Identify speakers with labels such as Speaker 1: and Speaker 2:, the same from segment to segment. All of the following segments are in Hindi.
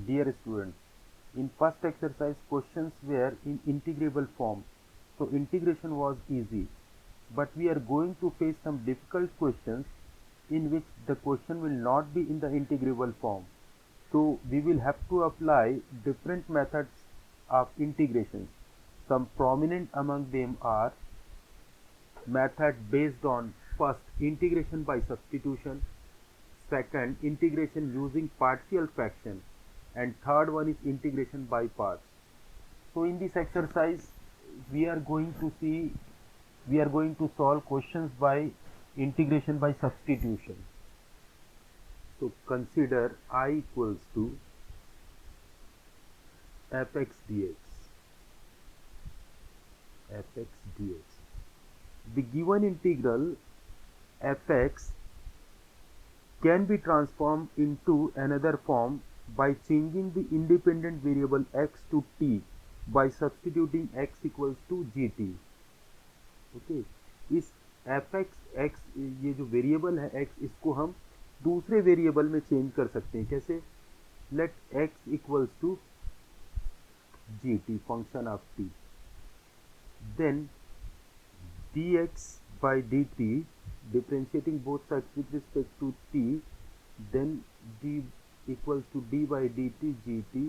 Speaker 1: Dear students, in first exercise questions were in integrable form, so integration was easy. But we are going to face some difficult questions in which the question will not be in the integrable form. So we will have to apply different methods of integrations. Some prominent among them are method based on first integration by substitution, second integration using partial fraction, and third one is integration by parts. So in this exercise we are going to see we are going to solve questions by integration by substitution. So consider I equals to fx dx. The given integral fx can be transformed into another form by changing the independent variable x to t by substituting x equals to gt. Okay, इस एफ एक्स ये जो वेरिएबल है x, इसको हम दूसरे वेरिएबल में चेंज कर सकते हैं. कैसे? Let x equals to g t, function of t, then dx by dt, differentiating both sides with respect to t, then d equals to d by dt gt,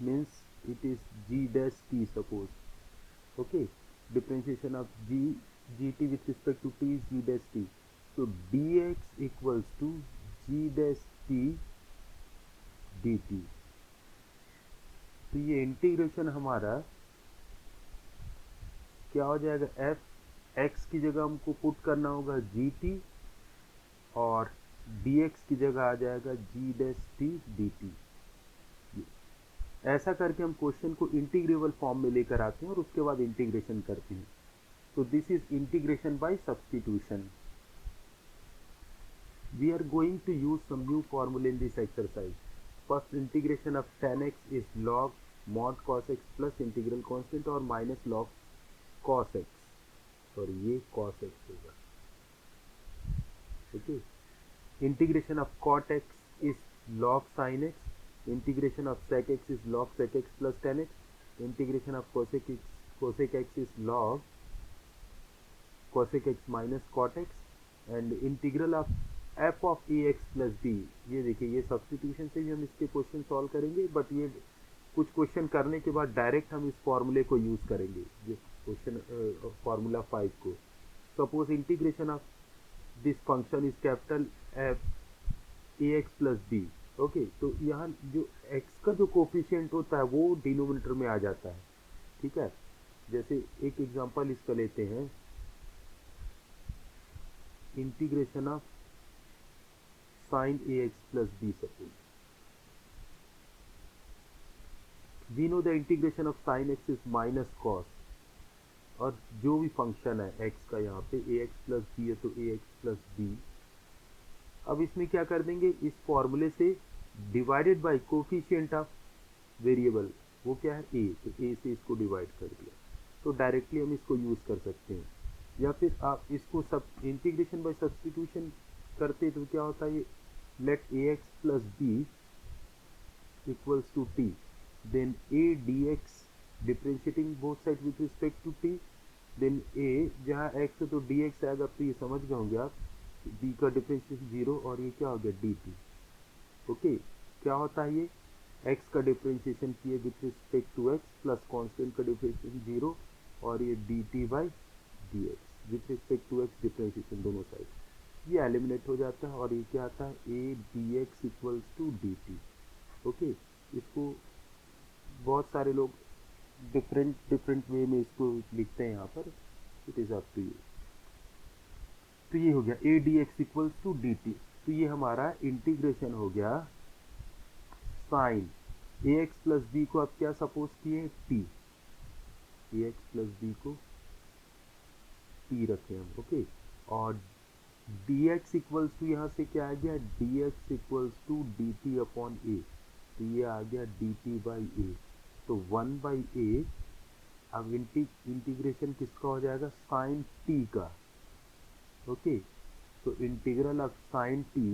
Speaker 1: means it is g dash t, suppose. Okay, differentiation of gt with respect to t is g dash t. So dx equals to g dash t dt. तो ये इंटीग्रेशन हमारा क्या हो जाएगा? एफ एक्स की जगह हमको पुट करना होगा जी टी, और डी एक्स की जगह आ जाएगा जी डैश टी डी टी. ऐसा करके हम क्वेश्चन को इंटीग्रेबल फॉर्म में लेकर आते हैं और उसके बाद इंटीग्रेशन करते हैं. तो this is integration by substitution. We are going to use some new formula in this exercise. First, integration of tan x is log mod cos x plus integral constant और minus log cos x. Sorry, ये cos x होगा. Okay, integration of cot x is log sin x, integration of sec x is log sec x plus tan x, integration of cosec x is log cosec x minus cot x, and integral of f of a x plus D. ये देखिए, ये सब्स्टिट्यूशन से भी हम इसके क्वेश्चन सॉल्व करेंगे, बट ये कुछ क्वेश्चन करने के बाद डायरेक्ट हम इस फॉर्मूले को यूज करेंगे, ये क्वेश्चन फॉर्मूला 5 को. Suppose integration of this function is capital f a x plus D. Okay, तो यहाँ जो एक्स का जो कोफिशिएंट होता है वो डिनोमिनेटर में आ जाता है. ठीक है, जैसे एक एग्जांपल इसका लेते हैं, integration of sin ax plus b, suppose. We know the integration of sin x is minus cos, और जो भी फंक्शन है x का यहाँ पे ax plus b है तो ax plus b. अब इसमें क्या कर देंगे? इस फॉर्मूले से divided by coefficient of variable, वो क्या है? a, तो a से इसको डिवाइड कर दिया, तो डायरेक्टली हम इसको यूज कर सकते हैं. या फिर आप इसको सब इंटीग्रेशन बाय सब्स्टिट्यूशन करते तो क्या होता है? ये let ax plus b equals to t, then a dx, differentiating both sides with respect to t, then a जहाँ x है तो dx आएगा, तो ये समझ गए होंगे आप, b का डिफरेंशिएशन 0 और ये क्या हो गया? dt. ओके, क्या होता है? ये x का डिफरेंशिएशन किए with respect to x plus constant का डिफरेंशिएशन 0 और ये dt by dx with respect to x differentiation दोनों साइड, ये एलिमिनेट हो जाता है और ये क्या आता है? A d x equals to d t. Okay, इसको बहुत सारे लोग डिफरेंट वे में इसको लिखते हैं यहाँ पर, it is up to you. तो ये हो गया a d x equals to d t. तो ये हमारा इंटीग्रेशन हो गया sine a x plus b को अब क्या सपोज किए? T. A x plus b को टी रखे हम. ओके, और dx इक्वल्स टू यहाँ से क्या आ गया? dx equals to dt upon a, तो ये आ गया dt बाई ए, तो 1 बाई ए. अब इंटीग्रेशन किसका हो जाएगा? साइन t का. ओके, तो integral of sine t,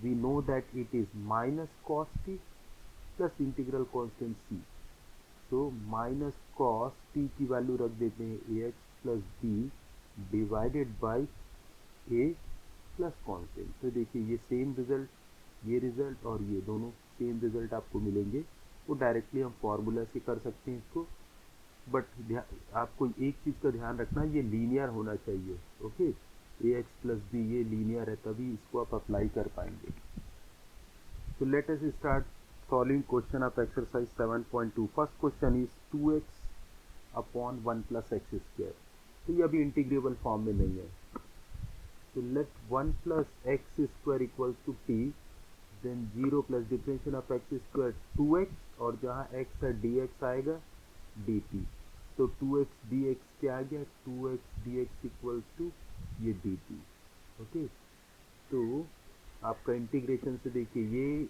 Speaker 1: we know that it is minus cos t, plus integral constant c. तो माइनस कॉस टी की वैल्यू रख देते हैं a x plus b divided by a plus constant. तो देखिए ये सेम रिजल्ट, ये रिजल्ट और ये दोनों सेम रिजल्ट आपको मिलेंगे। वो डायरेक्टली हम फॉर्मूला से कर सकते हैं इसको, बट आपको एक चीज़ का ध्यान रखना, ये लीनियर होना चाहिए। Okay, a x plus b ये लीनियर है, तभी इसको आप अप्लाई कर पाएंगे। तो let us start solving question of exercise 7.2। First question is 2x upon 1 plus x square. तो ये अभी इंटीग्रेबल फॉर्म में नहीं है। तो let 1 plus x square equals to t, then 0 plus differential of x square 2x, और जहाँ x है dx आएगा dt। तो 2x dx क्या आ गया, 2x dx इक्वल्स टू ये dt। ओके, तो आपका इंटीग्रेशन से देखिए ये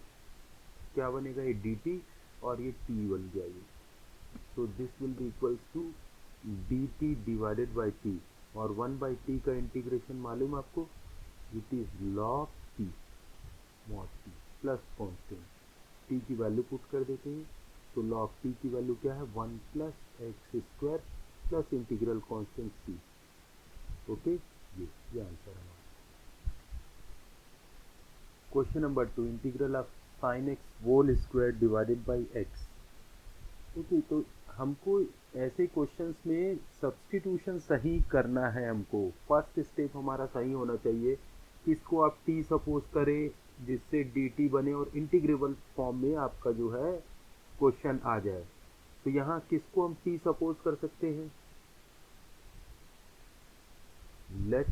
Speaker 1: क्या बनेगा, ये dt और ये t बन गया ये। तो this will be equals to dt divided by t, और 1 बाई t का इंटीग्रेशन मालूम आपको, it is log t mod t plus constant t की वैल्यू पुट कर देते हैं। तो log t की वैल्यू क्या है, 1 plus x square plus integral constant c। Okay, ये आंसर है। Question number 2, integral of sine x whole square divided by x. Okay, तो हमको ऐसे क्वेश्चंस में सब्स्टिट्यूशन सही करना है। हमको फर्स्ट स्टेप हमारा सही होना चाहिए कि इसको आप t सपोज करें जिससे dt बने और इंटीग्रेबल फॉर्म में आपका जो है क्वेश्चन आ जाए। तो यहाँ किसको हम t सपोज कर सकते हैं, let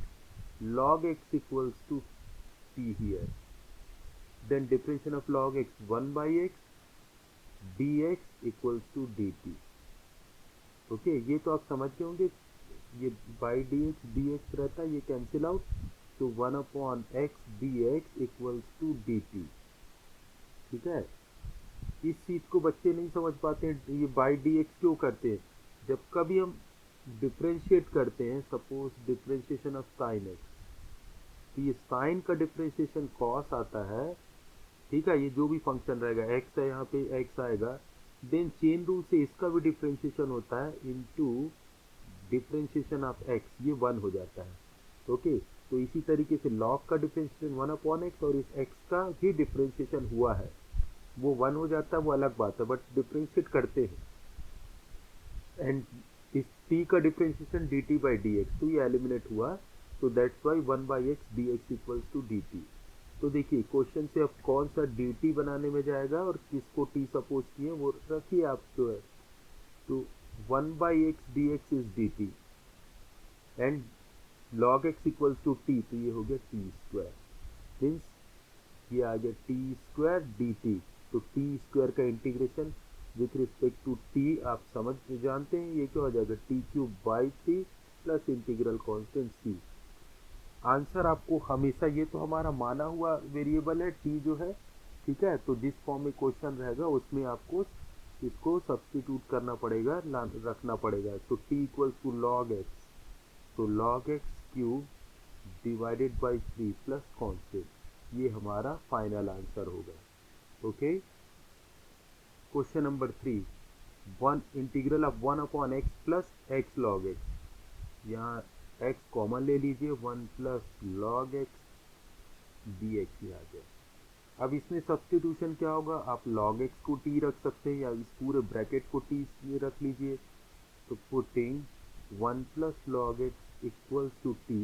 Speaker 1: log x equals to t here, then differential of log x 1 by x dx equals to dt। Okay, ये तो आप समझ गए होंगे, ये बाई dx रहता है, ये कैंसिल आउट, तो 1 upon x dx equals to dt। ठीक है, इस चीज को बच्चे नहीं समझ पाते हैं, ये बाई dx क्यों करते हैं। जब कभी हम डिफ्रेंशिएट करते हैं, suppose differentiation of sine x, तो ये साइन का डिफ्रेंशिएशन कॉस आता है। ठीक है, ये जो भी फंक्शन रहेगा, x है यहाँ पे x आएगा, देन चेन रूल से इसका भी डिफ्रेंशिएशन होता है इनटू डिफ्रेंशिएशन ऑफ x, ये 1 हो जाता है। ओके, तो इसी तरीके से log का डिफ्रेंशिएशन 1 अपॉन एक्स, और इस x का भी डिफ्रेंशिएशन हुआ है, वो 1 हो जाता है, वो अलग बात है, बट डिफ्रेंशिएट करते हैं। एंड इस t का डिफ्रेंशिएशन dt बाई dx, तो ये एलिमिनेट हुआ, तो that's why 1 by x d x equals to dt। तो देखिए क्वेश्चन से अब कौन सा dt बनाने में जाएगा और किसको t सपोज किए वो रखिए आप जो है। तो 1 by x d x is dt and log x equals to t, तो ये हो गया t स्क्वायर, मीन्स ये आ गया t स्क्वायर dt। तो t स्क्वायर का integration with respect to t आप समझ जानते हैं, ये क्या हो जाएगा, t cube by t plus integral constant c। Answer आपको हमेशा, ये तो हमारा माना हुआ वेरिएबल है t जो है, ठीक है, तो जिस फॉर्म में क्वेश्चन रहेगा उसमें आपको इसको सब्स्टिट्यूट करना पड़ेगा, रखना पड़ेगा। तो t equals to log x, तो log x cube divided by 3 plus constant, ये हमारा फाइनल आंसर होगा। Okay, question number 3, one integral of 1 upon x plus x log x. यहाँ x कॉमन ले लीजिए, 1 प्लस log x dx ही आ गया। अब इसमें सब्स्टिट्यूशन क्या होगा, आप log x को t रख सकते हैं या इस पूरे ब्रैकेट को t में रख लीजिए। तो putting 1 plus log x equals to t,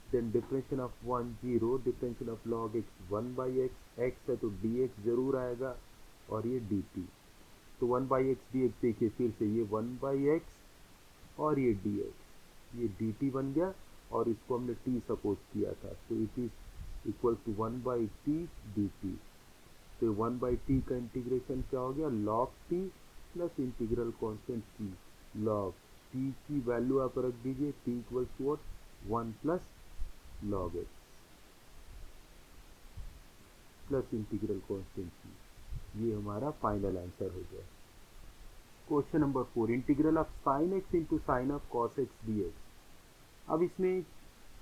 Speaker 1: then differential of 1 0, differential of log x 1 by x है तो dx जरूर आएगा, और ये dt। तो 1 बाई एक्स डी एक्स, देखिए फिर से ये 1 बाई एक्स और ये dx, ये dt बन गया, और इसको हमने t सपोज किया था, तो it is equal to 1 by t dt। तो 1 बाई टी का इंटीग्रेशन क्या हो गया, log t plus integral constant c। log t की वैल्यू आप रख दीजिए, t equal to what, 1 plus log x plus integral constant c, ये हमारा फाइनल आंसर हो गया। Question number 4, integral of sine x into sine of cos x d x. अब इसमें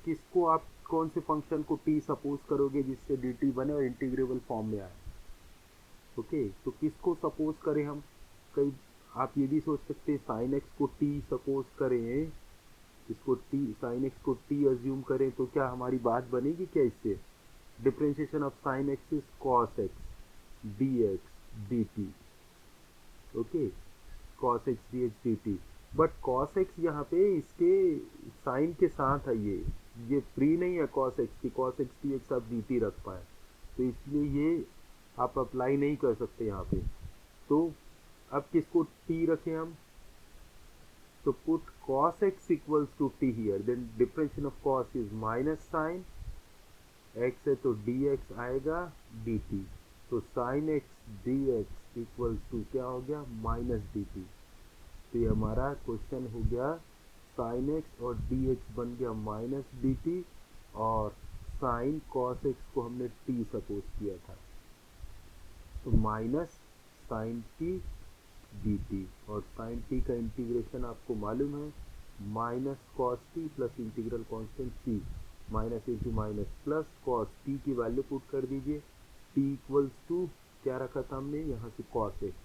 Speaker 1: किसको आप कौन से फंक्शन को t सपोज करोगे जिससे dt बने और इंटीग्रेबल फॉर्म में आए। ओके, तो किसको सपोज करें हम? कई आप ये भी सोच सकते हैं साइन एक्स को टी सपोज करें, इसको टी साइन एक्स को टी अज्यूम करें तो क्या हमारी बात बनेगी क्या इससे? Differentiation of sine x is cos x d x d t. Okay, cos x d x d T. But cos x यहाँ पे इसके साइन के साथ है, ये फ्री नहीं है कॉस एक्स की, कॉस एक्स डी एक्स आप डी टी रख पाए, तो इसलिए ये आप अप्लाई नहीं कर सकते यहाँ पे। तो अब किसको टी रखें हम? तो put cos x equals to t here, then differentiation of cos is minus sin x है तो dx आएगा dt, तो sin x dx equals to क्या हो गया? Minus dt। तो ये हमारा क्वेश्चन हो गया sin x और dx बन गया माइनस dt, और sin cos x को हमने t सपोज किया था, तो माइनस sin t dt, और sin t का इंटीग्रेशन आपको मालूम है minus cos T plus integral constant c, minus into minus plus cos t की वैल्यू पुट कर दीजिए, t इक्वल्स टू क्या रखा था हमने यहाँ से कॉस एक्स,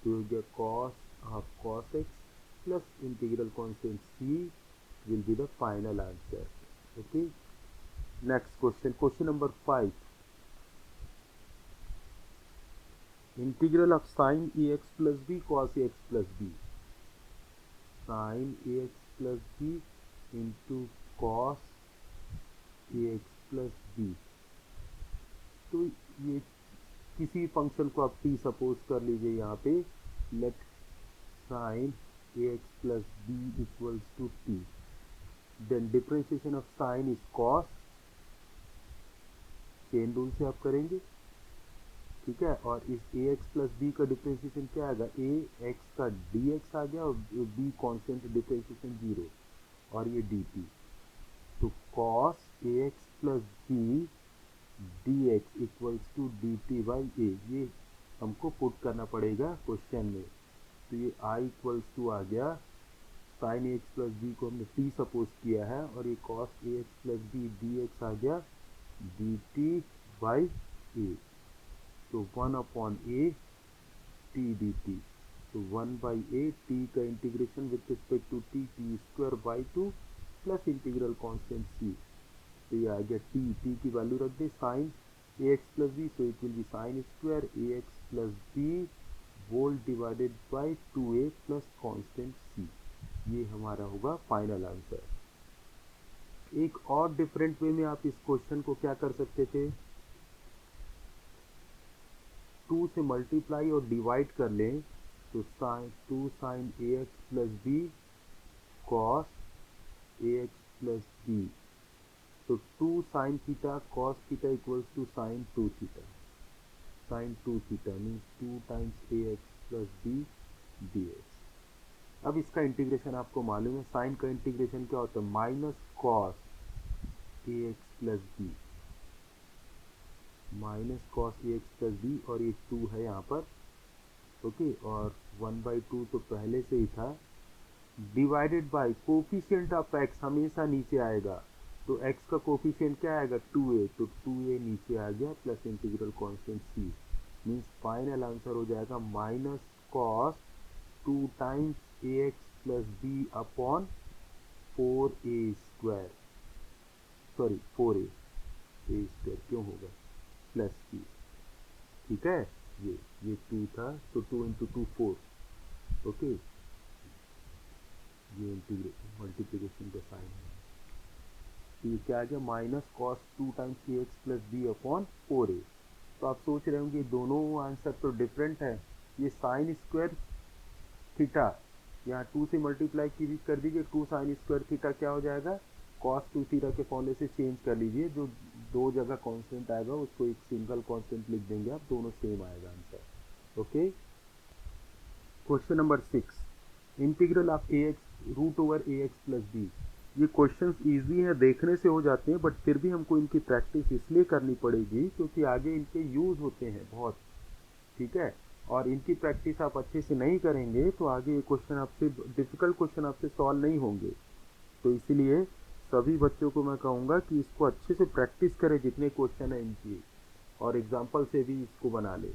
Speaker 1: तो हो गया cos half cos x plus integral constant c will be the final answer. Okay, next question, question number 5, integral of sine ax plus b cos ax plus b, sine ax plus b into cos ax plus b। तो ये किसी फंक्शन को आप t सपोज कर लीजिए यहाँ पे, let sine ax plus b equals to t, then differentiation of sine is cos, chain rule से आप करेंगे, ठीक है, और इस ax प्लस b का डिफरेंशिएशन क्या आएगा? ax का dx आ गया और b कांस्टेंट डिफरेंशिएशन 0, और ये dt, तो cos ax plus b dx equals to dt by a, ये हमको पुट करना पड़ेगा क्वेश्चन में। तो ये i इक्वल्स टू आ गया, साइन ax प्लस b को हमने t सपोज किया है, और ये cos ax plus b dx आ गया dt बाई a, तो 1 upon a t d t, तो 1 बाई ए टी का integration with respect to t, t square by 2 plus integral constant c, तो ये आ गया टी की वैल्यू रख दे sine a x plus b, so it will be sine square a x plus b whole divided by 2a plus constant c, ये हमारा होगा फाइनल आंसर। एक और डिफरेंट वे में आप इस क्वेश्चन को क्या कर सकते थे, 2 से मल्टीप्लाई और डिवाइड कर लें, तो two sine a x plus b cos a x plus b, तो 2 sine theta cos theta equals to sine 2 theta, sine 2 theta means 2 times a x plus b d x. अब इसका इंटीग्रेशन आपको मालूम है, साइन का इंटीग्रेशन क्या होता है? Minus cos a x plus b, minus cos a x plus b, और ये 2 है यहाँ पर, ओके, और 1/2 तो पहले से ही था, divided by coefficient of x हमेशा नीचे आएगा, तो x का कोफिशिएंट क्या आएगा? 2a, तो 2a नीचे आ गया plus integral constant c, means final answer हो जाएगा minus cos 2 times a x plus b upon 4a square, sorry 4a square क्यों होगा प्लस c, ठीक है, ये 2 था, तो 2 इंटू 2 4, ओके, ये इंटीग्रेशन मल्टीप्लिकेशन का साइन है, तो ये क्या आ गया? Minus cos 2 times a x plus b upon 4a। तो आप सोच रहे होंगे दोनों आंसर तो डिफरेंट है, ये साइन स्क्वायर थीटा यहाँ 2 से मल्टीप्लाई की भी कर दीजिए, 2 साइन स्क्वायर थीटा क्या हो जाएगा? कॉस 2 थीटा के फॉर्मूले से चेंज कर लीजिए, जो दो जगह कांस्टेंट आएगा उसको एक सिंगल कांस्टेंट लिख देंगे आप, दोनों सेम आएगा answer. Okay, question number 6, integral of a x root over a x plus b. ये क्वेश्चंस इजी हैं, देखने से हो जाते हैं, बट फिर भी हमको इनकी प्रैक्टिस इसलिए करनी पड़ेगी क्योंकि आगे इनके यूज होते हैं बहुत, ठीक है, और इनकी प्रैक्टिस आप अच्छे से नहीं करेंगे तो आगे ये क्वेश्चन आपसे डिफिकल्ट क्वेश्चन आपसे सॉल्व नहीं होंगे। तो इसीलिए सभी बच्चों को मैं कहूँगा कि इसको अच्छे से प्रैक्टिस करें जितने क्वेश्चन हैं इनकी, और एग्जाम्पल से भी इसको बना ले।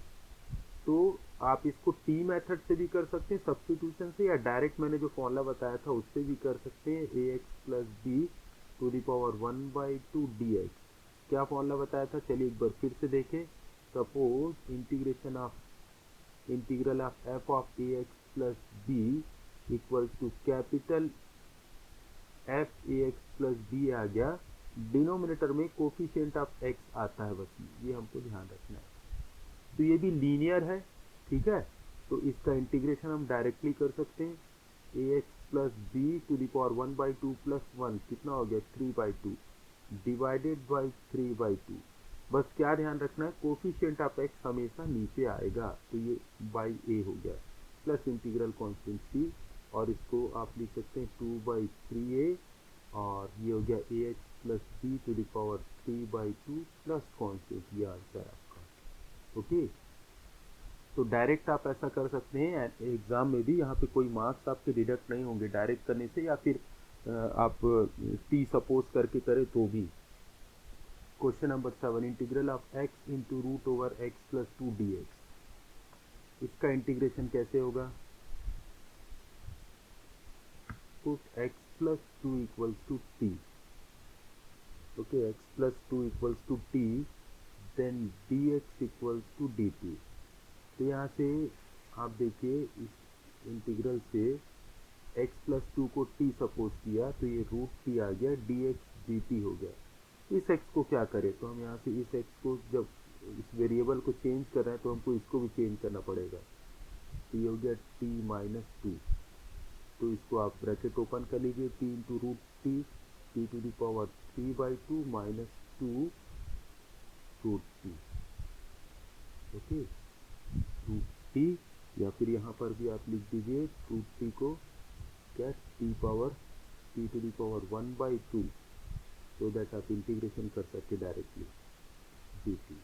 Speaker 1: तो आप इसको टी मेथड से भी कर सकते हैं सब्स्टिट्यूशन से, या डायरेक्ट मैंने जो फॉर्मूला बताया था उससे भी कर सकते हैं। A x plus b to the power 1/2 d x. क्या फॉर्मूला बताया था, चलिए एक बार फिर से देखें। Suppose integral of f of a x plus b equals to capital f a x plus b आ गया, डिनोमिनेटर में कोफिशिएंट ऑफ एक्स आता है, बस ये हमको ध्यान रखना है। तो ये भी लीनियर है, ठीक है, तो इसका इंटीग्रेशन हम डायरेक्टली कर सकते हैं। A x plus b to the power 1/2 plus 1 कितना हो गया 3/2 डिवाइडेड बाई 3/2। बस क्या ध्यान रखना है, कोफिशिएंट ऑफ एक्स हमेशा नीचे आएगा, तो ये बाई ए हो गया प्लस इंटीग्रल कांस्टेंट सी, और इसको आप लिख सकते हैं 2/3a, और ये हो गया a x plus b to the power 3/2 plus constant, ये आंसर है आपका। ओके, तो डायरेक्ट आप ऐसा कर सकते हैं एग्जाम में भी, यहाँ पे कोई मार्क्स आपके डिडक्ट नहीं होंगे डायरेक्ट करने से, या फिर आप टी सपोज करके करें तो भी। Question number 7, integral of x into root over x plus 2 d x, इसका इंटीग्रेशन कैसे होगा। Put x plus 2 equals to t, okay, x plus 2 equals to t, then d x equals to d t. तो यहाँ से आप देखिए इस इंटीग्रल से x प्लस 2 को t सपोज किया, तो ये रूट टी आ गया, dx dt हो गया। इस x को क्या करें, तो हम यहाँ से इस x को जब इस वेरिएबल को चेंज कर रहे हैं तो हमको इसको भी चेंज करना पड़ेगा, तो ये हो गया t माइनस 2। तो इसको आप ब्रैकेट ओपन कर लीजिए, t into root t, t to the power 3/2 minus 2 root t, okay, root t, या फिर यहाँ पर भी आप लिख दीजिए रूट टी को क्या t to the power 1/2, so that आप इंटीग्रेशन कर सकते directly. D t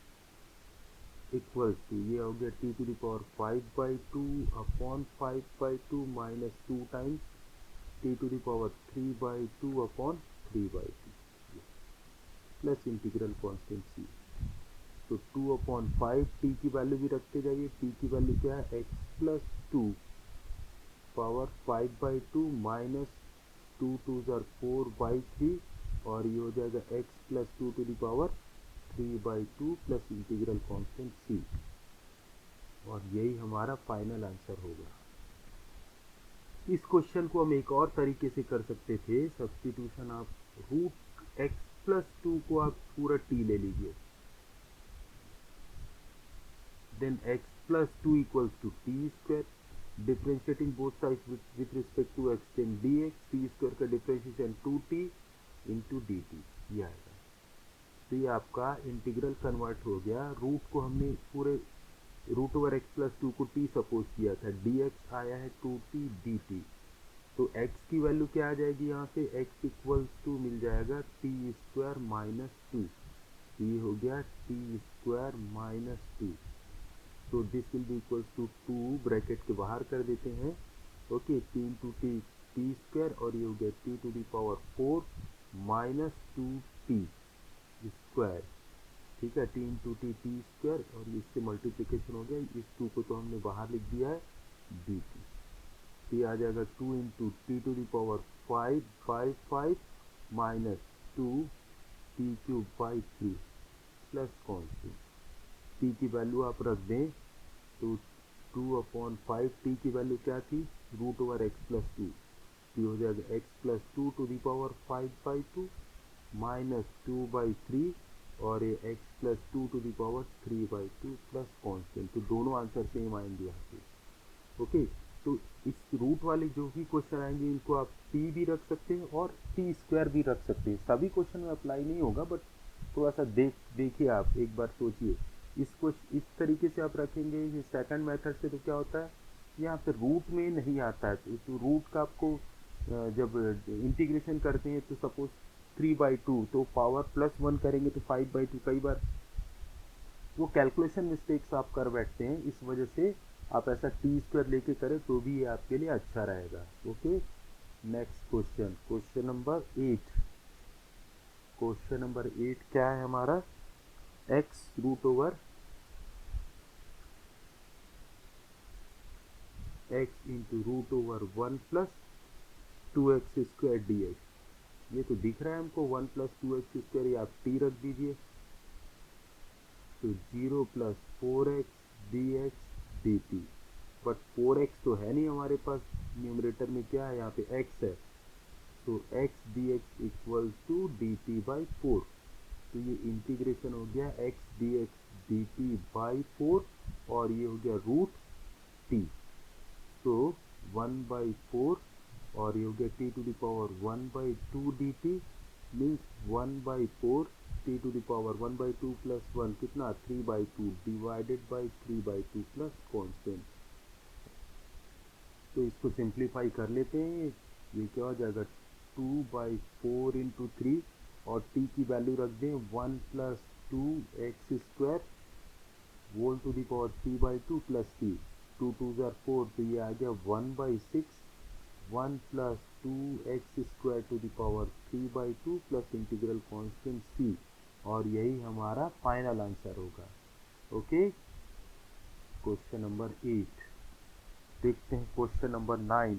Speaker 1: equals to ये हो गया t to the power 5/2 upon 5/2 minus 2 times t to the power 3/2 upon 3/2 plus integral constant c. तो 2/5 टी की वैल्यू भी रखते जाइए, टी की वैल्यू क्या है एक्स प्लस 2 पावर 5/2 माइनस 2 2 4/3, और ये हो जाएगा x plus 2 to the power 3/2 plus integral constant c, और यही हमारा फाइनल आंसर होगा। इस क्वेश्चन को हम एक और तरीके से कर सकते थे, सब्स्टिट्यूशन आप रूट एक्स प्लस 2 को आप पूरा टी ले लीजिए, then x plus 2 equals to t square, differentiating both sides with respect to x, then dx, t square का differentiation 2t into dt, ये आएगा। तो ये आपका इंटीग्रल कन्वर्ट हो गया, रूट को हमने पूरे रूट ओवर एक्स प्लस 2 को t सपोज किया था, dx आया है 2t dt, तो x की वैल्यू क्या आ जाएगी, यहाँ से x इक्वल्स टू मिल जाएगा टी स्क्वायर माइनस 2, ये हो गया टी स्क्वायर माइनस 2, तो this will be equals to 2, bracket के बाहर कर देते हैं, okay, 3 two t t square, और ये हो गया t to the power 4 minus 2t square, ठीक है, t into t t square, और इससे मल्टीप्लिकेशन हो गया, इस 2 को तो हमने बाहर लिख दिया है dt, ये आ जाएगा 2 into t to the power 5/5 minus 2 t cube by 3 plus constant, t की वैल्यू आप रख दें, तो 2/5 टी की वैल्यू क्या थी, root over x plus 2, t हो जाएगा x plus 2 to the power 5/2 minus 2/3, और ये x plus 2 to the power 3/2 plus constant, तो दोनों आंसर सेम आएंगे यहाँ पे। ओके, तो इस रूट वाले जो भी क्वेश्चन आएंगे इनको आप टी भी रख सकते हैं और टी स्क्वायर भी रख सकते हैं, सभी क्वेश्चन में अप्लाई नहीं होगा, बट थोड़ा सा देखिए आप एक बार सोचिए, इसको इस तरीके से आप रखेंगे, ये सेकंड मेथड से तो क्या होता है, यहाँ पे रूट में नहीं आता है, तो रूट का आपको जब इंटीग्रेशन करते हैं तो सपोज 3/2, तो पावर +1 करेंगे तो 5/2, कई बार वो कैलकुलेशन मिस्टेक्स आप कर बैठते हैं, इस वजह से आप ऐसा टी स्क्वायर लेके करें तो भी ये आपके लिए अच्छा रहेगा। Okay, next question, question number 8, question number 8 क्या है हमारा, x root over x into root over 1 plus 2x² dx। ये तो दिख रहा है हमको 1 प्लस 2x², ये आप t रख दीजिए, तो 0 plus 4x dx dt। But 4x तो है नहीं हमारे पास, न्यूमरेटर में क्या है, यहाँ पे x है, तो x dx equals to dt by 4। तो ये इंटीग्रेशन हो गया x dx dt बाई 4, और ये हो गया रूट t। तो 1/4, और ये हो गया t to the power 1/2 dt, means 1/4 t to the power 1/2 plus 1 कितना 3/2 डिवाइडेड बाई 3/2 प्लस कॉन्स्टेंट। तो इसको सिंप्लीफाई कर लेते हैं, ये क्या हो जाएगा 2/4 इंटू 3, और t की वैल्यू रख दें 1 plus 2x² whole to the power 3/2 plus t, 2 2 ज़ार 4, तो ये आ गया 1/6, 1 plus 2x² to the power 3/2 plus integral constant c, और यही हमारा फाइनल आंसर होगा। Okay, question number 8। देखते हैं क्वेश्चन नंबर 9।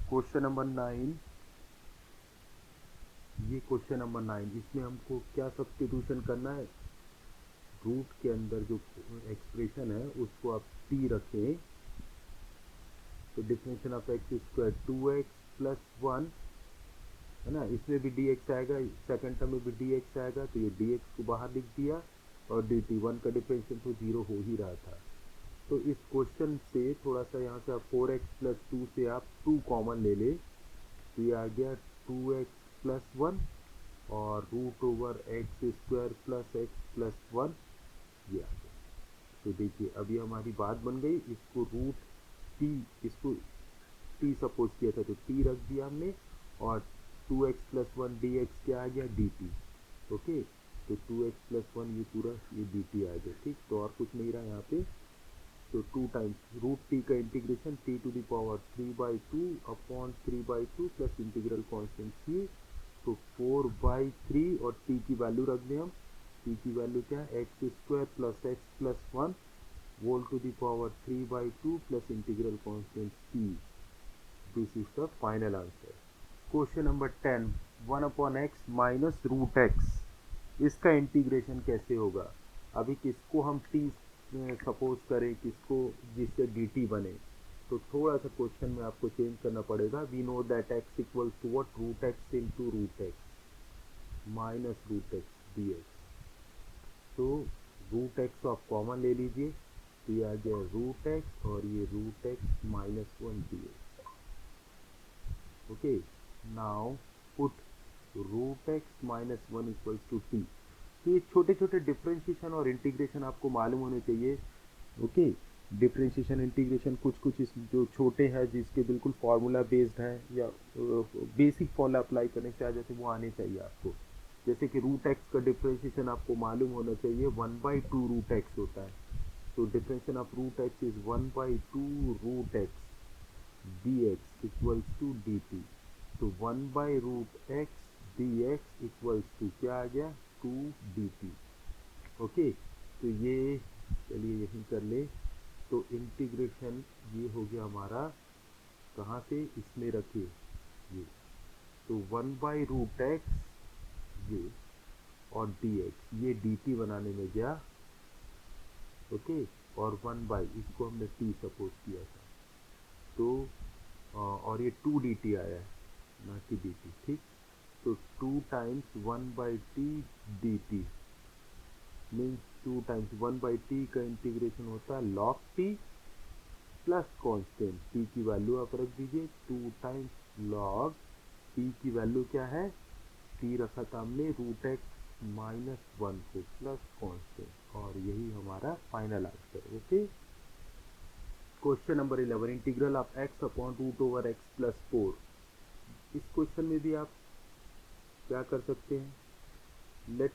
Speaker 1: क्वेश्चन नंबर 9, ये क्वेश्चन नंबर 9, इसमें हमको क्या सब्स्टिट्यूशन करना है, रूट के अंदर जो एक्सप्रेशन है उसको आप t रखें, तो differential of x² 2x plus 1 है ना, इसमें भी dx आएगा, सेकंड टर्म में भी dx आएगा, तो ये dx को बाहर लिख दिया, और dt 1 का डिफरेंशियल तो 0 हो ही रहा था। तो इस क्वेश्चन से थोड़ा सा यहाँ से आप 4x प्लस 2 से आप 2 कॉमन ले ले, तो ये आ गया 2x प्लस 1, और root over x² plus x plus 1, ये आ गया। तो देखिए अभी हमारी बात बन गई, इसको रूट t, इसको t सपोज किया था तो t रख दिया हमने, और 2x प्लस 1 dx क्या आ गया dt। ओके, तो 2x प्लस 1 ये पूरा ये dt आ गया, ठीक, तो और कुछ नहीं रहा यहाँ पे। तो 2 टाइम्स रूट t का integration t to the power 3/2 upon 3/2 plus integral constant c, तो 4/3, और t की वैल्यू रख दें हम, t की वैल्यू क्या है x² plus x plus 1 whole to the power 3/2 plus integral constant c। This is the final answer. Question number 10, 1 upon x minus root x, इसका इंटीग्रेशन कैसे होगा। अभी किसको हम t सपोज करें, किसको, जिससे dt बने, तो थोड़ा सा क्वेश्चन में आपको चेंज करना पड़ेगा। We know that x equals to what, root x into root x minus root x dx। तो रूट एक्स आप कॉमन ले लीजिए, तो ये आ गया रूट एक्स, और ये root x minus 1 dx। Okay, now put root x minus 1 equals to t। तो ये छोटे छोटे डिफरेंशिएशन और इंटीग्रेशन आपको मालूम होने चाहिए। ओके, डिफरेंशिएशन इंटीग्रेशन कुछ कुछ इस जो छोटे हैं, जिसके बिल्कुल फार्मूला बेस्ड हैं, या बेसिक फॉर्मूला अप्लाई करने से आ जाते, वो आने चाहिए आपको। जैसे कि रूट एक्स का डिफरेंशिएशन आपको मालूम होना चाहिए, 1/2 रूट एक्स होता है, तो differentiation of root x is 1/2 root x dx equals to dt। तो 1/√x dx इक्वल्स टू क्या आ गया 2 dt। ओके, तो ये चलिए यही कर ले, तो इंटीग्रेशन ये हो गया हमारा, कहाँ से, इसमें रखिए ये, तो 1/√x ये, और dx ये dt बनाने में गया। ओके, और 1 इसको हमने t सपोज किया था, तो और ये 2 dt आया है, ना कि dt, ठीक, तो 2 times 1/t dt means 2 times 1/t का इंटीग्रेशन होता है log t plus constant t की वैल्यू आप रख दीजिए, 2 टाइम्स log t की वैल्यू क्या है, t रखा था हमने रूट एक्स माइनस 1 को प्लस कांस्टेंट, और यही हमारा final answer. Okay, question number 11, integral of x upon root over x plus 4। इस क्वेश्चन में भी आप क्या कर सकते हैं, let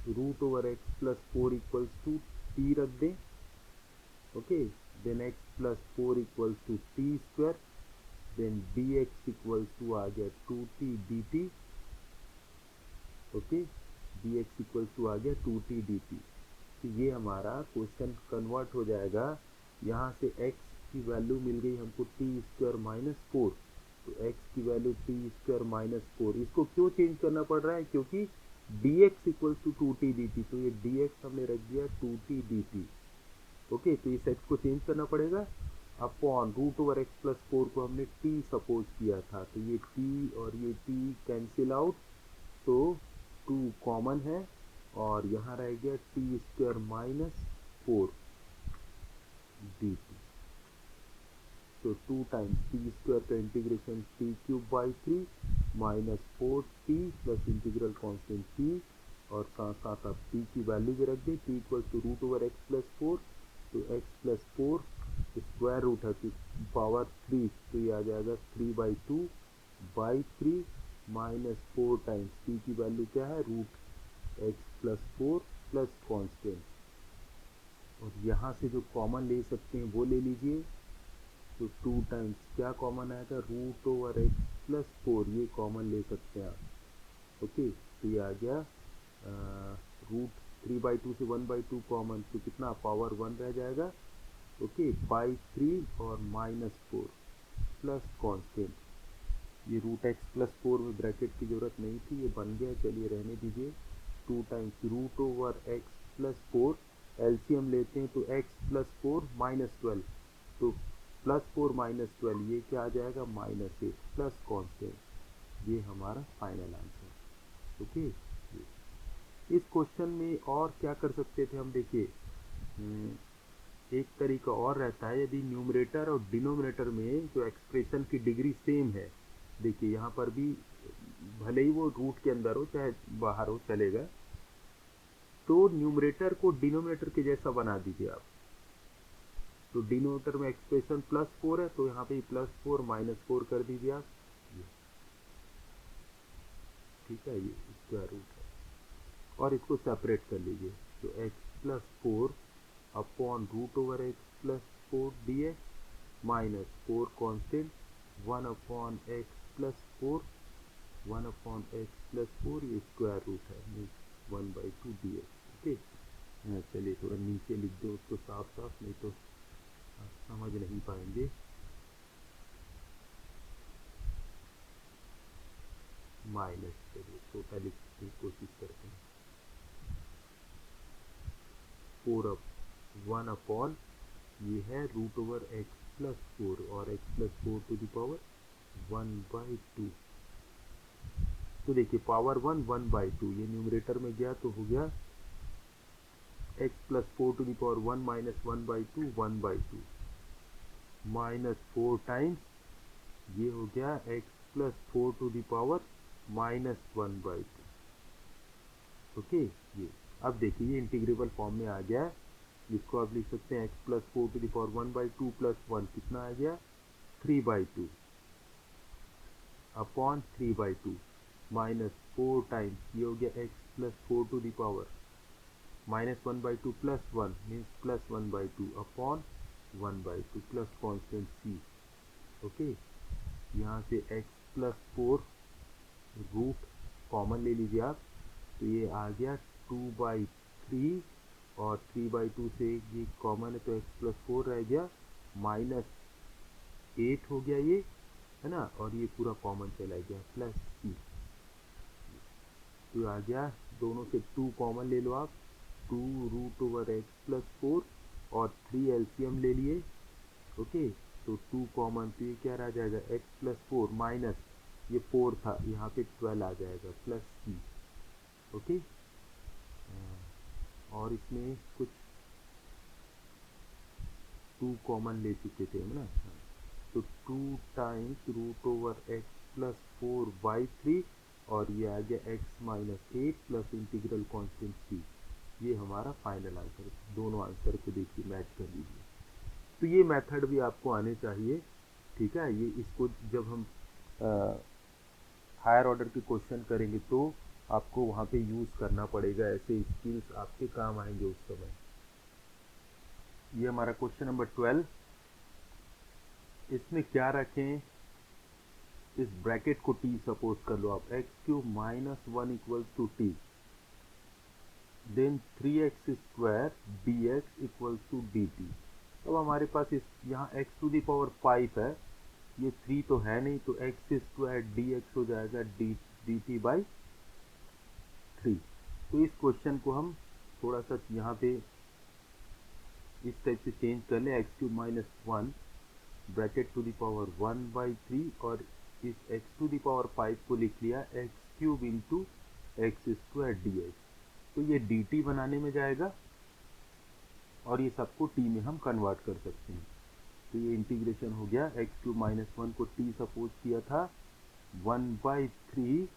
Speaker 1: root over x plus 4 equals to t रख दें। Okay, then x plus 4 equals to t square, then dx equals to आ गया 2t dt। Okay, dx equals to आ गया 2t dt। तो ये हमारा क्वेश्चन कन्वर्ट हो जाएगा, यहाँ से x की वैल्यू मिल गई हमको टी स्क्वायर माइनस फोर, तो एक्स की value t square minus four. इसको क्यों चेंज करना पड़ रहा है, क्योंकि d x equal to two t d t, तो ये डी एक्स हमने रख दिया two t d t. Okay, तो इस एक्स को चेंज करना पड़ेगा, upon root over x plus four को हमने टी सपोज किया था, तो ये टी और ये टी कैंसिल आउट, तो टू कॉमन है और यहाँ रह गया t square minus four D t. तो टू टाइम्स टी स्क्वायर का integration T cube by three minus four T plus integral constant T, और साथ साथ आप टी की वैल्यू भी रख दें, t equal to root over x plus four, तो x plus four square root है तो पावर थ्री, तो ये आ जाएगा three by two by three minus four times t की वैल्यू क्या है root x plus four plus constant, और यहाँ से जो कॉमन ले सकते हैं वो ले लीजिए, तो टू टाइम्स क्या कॉमन आएगा root over x plus four, ये कॉमन ले सकते हैं आप। ओके, तो ये आ गया रूट थ्री बाई टू से वन बाई टू कॉमन, तो कितना पावर वन रह जाएगा। ओके, बाई थ्री और माइनस फोर प्लस कांस्टेंट, ये रूट एक्स प्लस फोर में ब्रैकेट की जरूरत नहीं थी, ये बन गया, चलिए रहने दीजिए। Two times root over x plus four, LCM लेते हैं तो x plus four minus twelve, तो प्लस फोर माइनस ट्वेल्व ये क्या आ जाएगा माइनस एट प्लस कांस्टेंट, ये हमारा फाइनल आंसर। ओके, इस क्वेश्चन में और क्या कर सकते थे हम, देखिए एक तरीका और रहता है, यदि न्यूमरेटर और डिनोमिनेटर में जो एक्सप्रेशन की डिग्री सेम है, देखिए यहाँ पर भी भले ही वो रूट के अंदर हो चाहे बाहर हो चलेगा, तो न्यूमरेटर को डिनोमिनेटर के जैसा बना दीजिए आप। तो डिनोमिनेटर में एक्सप्रेशन प्लस फोर है, तो यहाँ पे प्लस फोर माइनस फोर कर दीजिए आप, ठीक है, ये स्क्वायर रूट है, और इसको सेपरेट कर लीजिए, तो x plus four upon root over x plus four d x minus four constant one upon x plus four, one upon x plus four, ये स्क्वायर रूट है means one by two d x. Okay, चलिए थोड़ा नीचे लिख दो उसको साफ साफ, नहीं तो आप समझ नहीं पाएंगे। माइनस, चलिए छोटा लिखने की कोशिश करते हैं, फोर अप वन अपॉन ये है root over x plus four, और x plus four to the power one by two, तो देखिए power one one by two, ये न्यूमरेटर में गया तो हो गया x plus four to the power one minus one by two, one by two minus four times ये हो गया x plus four to the power minus one by two. Okay, ये अब देखिए ये इंटीग्रेबल फॉर्म में आ गया, जिसको आप लिख सकते हैं x plus four to the power one by two plus one, कितना आ गया three by two upon three by two minus four times ये हो गया x plus four to the power minus one by two plus one means plus one by two upon one by two plus constant c. Okay, यहाँ से x plus four root common ले लीजिए आप, तो ये आ गया टू बाई थ्री, और थ्री बाई टू से ये कॉमन है तो एक्स प्लस फोर रह गया, माइनस एट हो गया ये, है ना, और ये पूरा कॉमन चला गया प्लस सी, तो आ गया दोनों से टू कॉमन ले लो आप, two root over x plus four और थ्री एलसीएम ले लिए। ओके, तो टू कॉमन, तो ये क्या रह जाएगा एक्स प्लस फोर माइनस ये फोर था यहाँ पे ट्वेल्व आ जाएगा प्लस सी। ओके, और इसमें कुछ टू कॉमन ले चुके थे हम ना, तो two times root over x plus four by three, और ये आ गया x minus eight plus integral constant c, ये हमारा फाइनल आंसर। दोनों आंसर को देखिए मैच कर लीजिए, तो ये मेथड भी आपको आने चाहिए, ठीक है। ये इसको जब हम हायर ऑर्डर के क्वेश्चन करेंगे तो आपको वहाँ पे यूज़ करना पड़ेगा, ऐसे स्किल्स आपके काम आएंगे उस समय। ये हमारा क्वेश्चन नंबर 12, इसमें क्या रखें, इस ब्रैकेट को टी सपोज कर लो आप, x cube minus one equals to t, then three x square d x equals to d t. अब हमारे पास इस यहाँ x टू दी पावर 5 है, ये 3 तो है नहीं, तो एक्स स्क्वायर डी एक्स हो जाएगा डी टी बाई 3। तो इस क्वेश्चन को हम थोड़ा सा यहाँ पे इस टाइप से चेंज कर लें, x cube minus 1 bracket to the power 1/3 और इस x टू दी पावर 5 को लिख लिया x cube into x square d x. तो ये डी टी बनाने में जाएगा और ये सबको टी में हम कन्वर्ट कर सकते हैं। तो ये इंटीग्रेशन हो गया, एक्स क्यूब माइनस 1 को टी सपोज किया था 1/3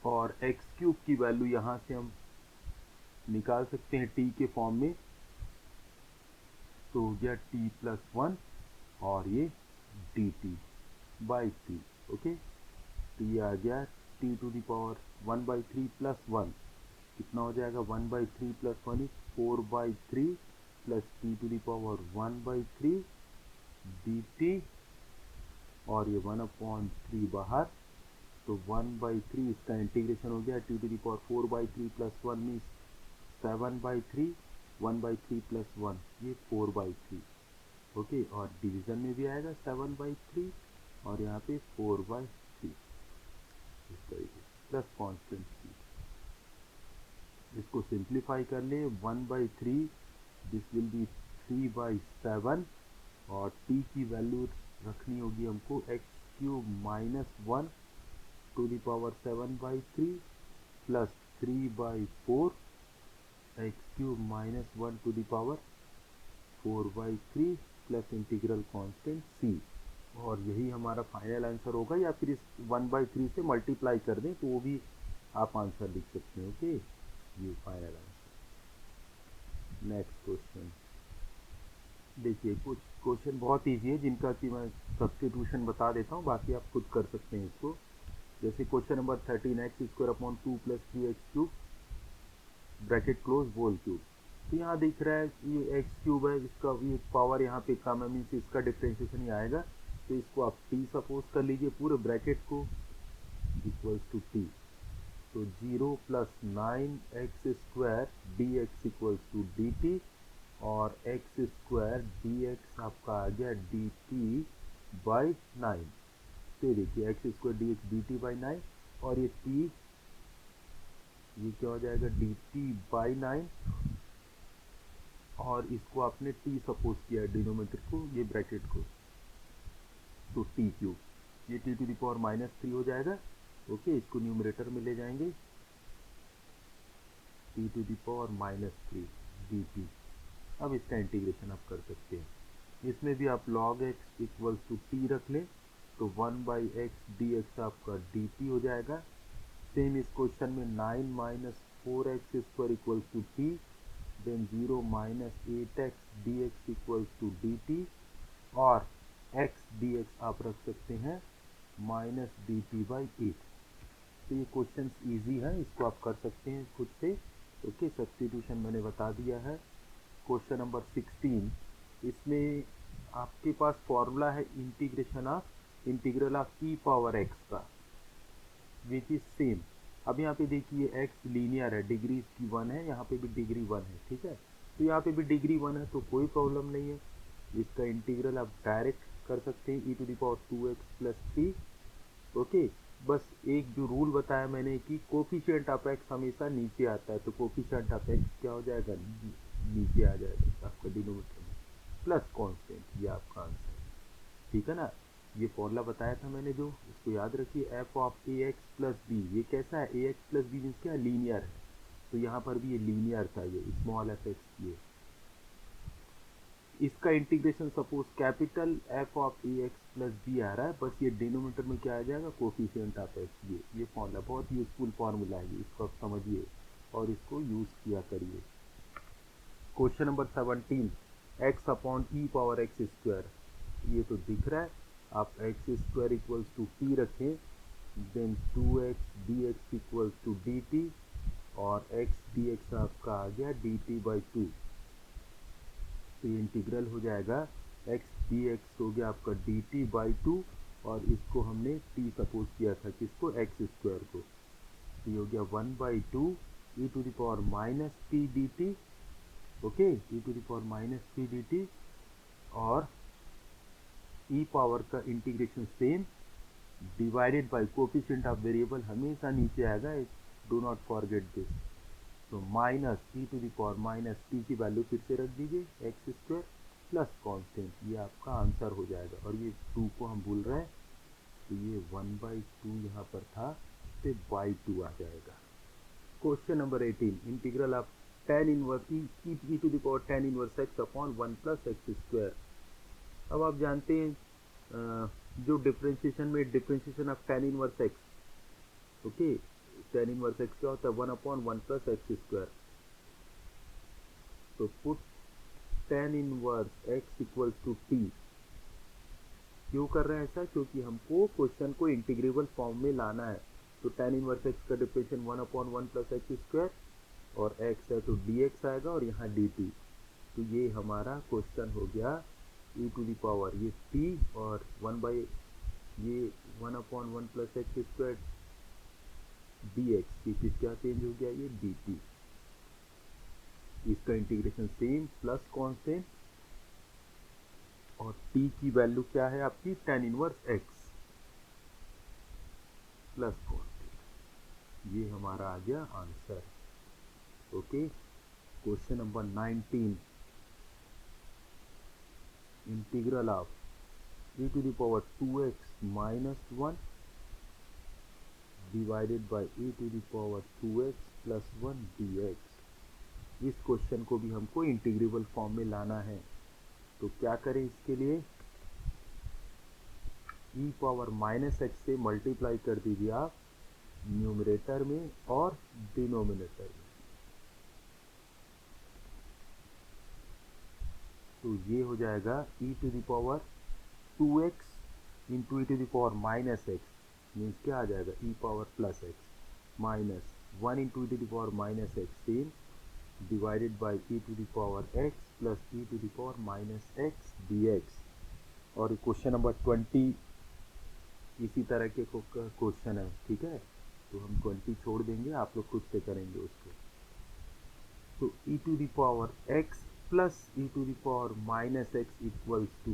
Speaker 1: और एक्स क्यूब की वैल्यू यहाँ से हम निकाल सकते हैं टी के फॉर्म में, तो हो गया टी प्लस 1 और ये डी टी बाई 3। ओके, तो ये आ गया t to the power 1/3 plus 1 कितना हो जाएगा, 1/3 plus 1 is 4/3 plus t to the power 1/3 d t और ये 1/3 बाहर, तो 1/3 इसका इंटीग्रेशन हो गया, t to the power 4/3 plus 1 means 7/3, 1/3 plus 1 ये 4/3। ओके, और डिवीजन में भी आएगा 7/3 और यहाँ पे 4/3 इस तरीके प्लस कॉन्स्टेंट सी। इसको सिंप्लीफाई कर ले, 1/3 दिस विल बी 3/7 और t की वैल्यू रखनी होगी हमको x cube minus 1 to the power 7/3 plus 3/4 x cube minus 1 to the power 4/3 plus integral constant c। और यही हमारा फाइनल आंसर होगा, या फिर इस 1/3 से मल्टीप्लाई कर दें तो वो भी आप आंसर लिख सकते हैं। ओके, ये फाइनल आंसर। नेक्स्ट क्वेश्चन देखिए, कुछ क्वेश्चन बहुत इजी है जिनका कि मैं सब्स्टिट्यूशन बता देता हूँ, बाकी आप खुद कर सकते हैं इसको। जैसे question number 13, x square upon 2 plus 3x cube bracket close whole cube. तो यहाँ दिख रहा है ये एक्स क्यूब है, इसका ये पावर यहाँ पे कम है, मीन्स इसका डिफ्रेंशिएशन ही आएगा, तो इसको आप टी सपोज कर लीजिए पूरे ब्रैकेट को इक्वल्स टू टी। तो 0 plus 9x square d x equals to d t और एक्स स्क्वायर डी एक्स आपका आ गया डी टी बाई 9। तो देखिए x square d x d t by 9 और ये टी, ये क्या हो जाएगा डी टी बाई 9 और इसको आपने टी सपोज किया है डिनोमीटर को, ये ब्रैकेट को, तो टी क्यूब, ये टी टू द पावर -3 हो जाएगा। ओके, इसको न्यूमरेटर में ले जाएंगे, t to the power -3 d t. अब इसका इंटीग्रेशन आप कर सकते हैं, इसमें भी आप log x equals to t रख लें, तो 1/x dx आपका dt हो जाएगा। सेम इस क्वेश्चन में 9 minus 4x square equals to t, then 0 minus 8x dx equals to dt और x dx आप रख सकते हैं माइनस dt बाई 8। तो ये क्वेश्चन इजी है, इसको आप कर सकते हैं खुद से। ओके, सब्स्टिट्यूशन मैंने बता दिया है। क्वेश्चन नंबर 16, इसमें आपके पास फॉर्मूला है integral of E power x का, विच इज सेम। अब यहाँ पे देखिए एक्स लीनियर है, डिग्री इसकी 1 है, यहाँ पे भी डिग्री 1 है, ठीक है। तो यहाँ पे भी डिग्री 1 है तो कोई प्रॉब्लम नहीं है, इसका इंटीग्रल आप डायरेक्ट कर सकते हैं e to the power 2x plus 3। Okay, बस एक जो रूल बताया मैंने कि कोफिशिएंट ऑफ एक्स हमेशा नीचे आता है, तो कोफिशिएंट ऑफ एक्स क्या हो जाएगा, नीचे आ जाएगा आपका डिनोमीटर में, प्लस कांस्टेंट, ये आपका आंसर है, ठीक है ना। ये फॉर्मूला बताया था मैंने जो, इसको याद रखिए, f of a x plus b. ये कैसा है, a x plus b means क्या, लीनियर है, तो यहाँ पर भी ये लीनियर था, ये स्मॉल एफ एक्स। ये इसका integration suppose capital f of a x plus b आ रहा है, बस ये डिनोमीटर में क्या आ जाएगा, कोफिशिएंट ऑफ एक्स। ये फॉर्मूला बहुत यूजफुल फॉर्मूला है, इसको आप समझिए और इसको यूज किया करिए। Question number 17, x upon e power x square, ये तो दिख रहा है, आप x square equals to t रखें, then 2x dx equals to dt और x dx आपका आ गया dt बाई 2। तो ये इंटीग्रल हो जाएगा, x dx हो गया आपका dt बाई 2 और इसको हमने t सपोज किया था, किसको, एक्स स्क्वायर को। तो ये हो गया 1/2 e to the power -t dt। Okay, e to the power -t dt और ई पावर का integration same divided by coefficient of variable हमेशा नीचे आएगा, डू नॉट फॉरगेट दिस। तो minus e to the power minus t की वैल्यू फिर से रख दीजिए एक्स स्क्वायर प्लस कांस्टेंट, ये आपका आंसर हो जाएगा। और ये 2 को हम भूल रहे हैं, तो ये 1/2 यहाँ पर था, तो बाई 2 आ जाएगा। Question number 18, integral of tan inverse e to the power tan inverse x upon 1 plus x square. अब आप जानते हैं जो डिफ्रेंशिएशन में differentiation of tan inverse x, okay, tan inverse x क्या होता है 1/1 प्लस एक्स स्क्वायर। तो put tan inverse x equal to t. क्यों कर रहे हैं ऐसा? क्योंकि हमको क्वेश्चन को इंटीग्रेबल फॉर्म में लाना है। तो tan इनवर्स x का डिफरेंशिएशन 1/1 प्लस एक्स स्क्वायर, और x है तो dx आएगा और यहाँ dt। तो ये हमारा क्वेश्चन हो गया e टू द पावर ये t और 1/1 प्लस एक्स स्क्वायर dx, फिर क्या चेंज हो गया ये dt। इसका इंटीग्रेशन सेम प्लस कांस्टेंट, और t की वैल्यू क्या है आपकी tan inverse x plus constant, ये हमारा आ गया answer. Okay, question number 19, integral of e to the power 2x minus 1 divided by e to the power 2x plus 1 dx। इस क्वेश्चन को भी हमको इंटीग्रेबल फॉर्म में लाना है। तो क्या करें इसके लिए, e पावर माइनस एक्स से मल्टीप्लाई कर दीजिए आप न्यूमरेटर में और डिनोमिनेटर में। तो ये हो जाएगा e to the power 2x into e to the power minus x, means क्या आ जाएगा e power plus x minus 1 into e to the power minus x same divided by e to the power x plus e to the power minus x dx। और क्वेश्चन नंबर 20 इसी तरह के क्वेश्चन है, ठीक है। तो हम 20 छोड़ देंगे, आप लोग खुद से करेंगे उसको। तो e to the power x plus e to the power minus x equals to,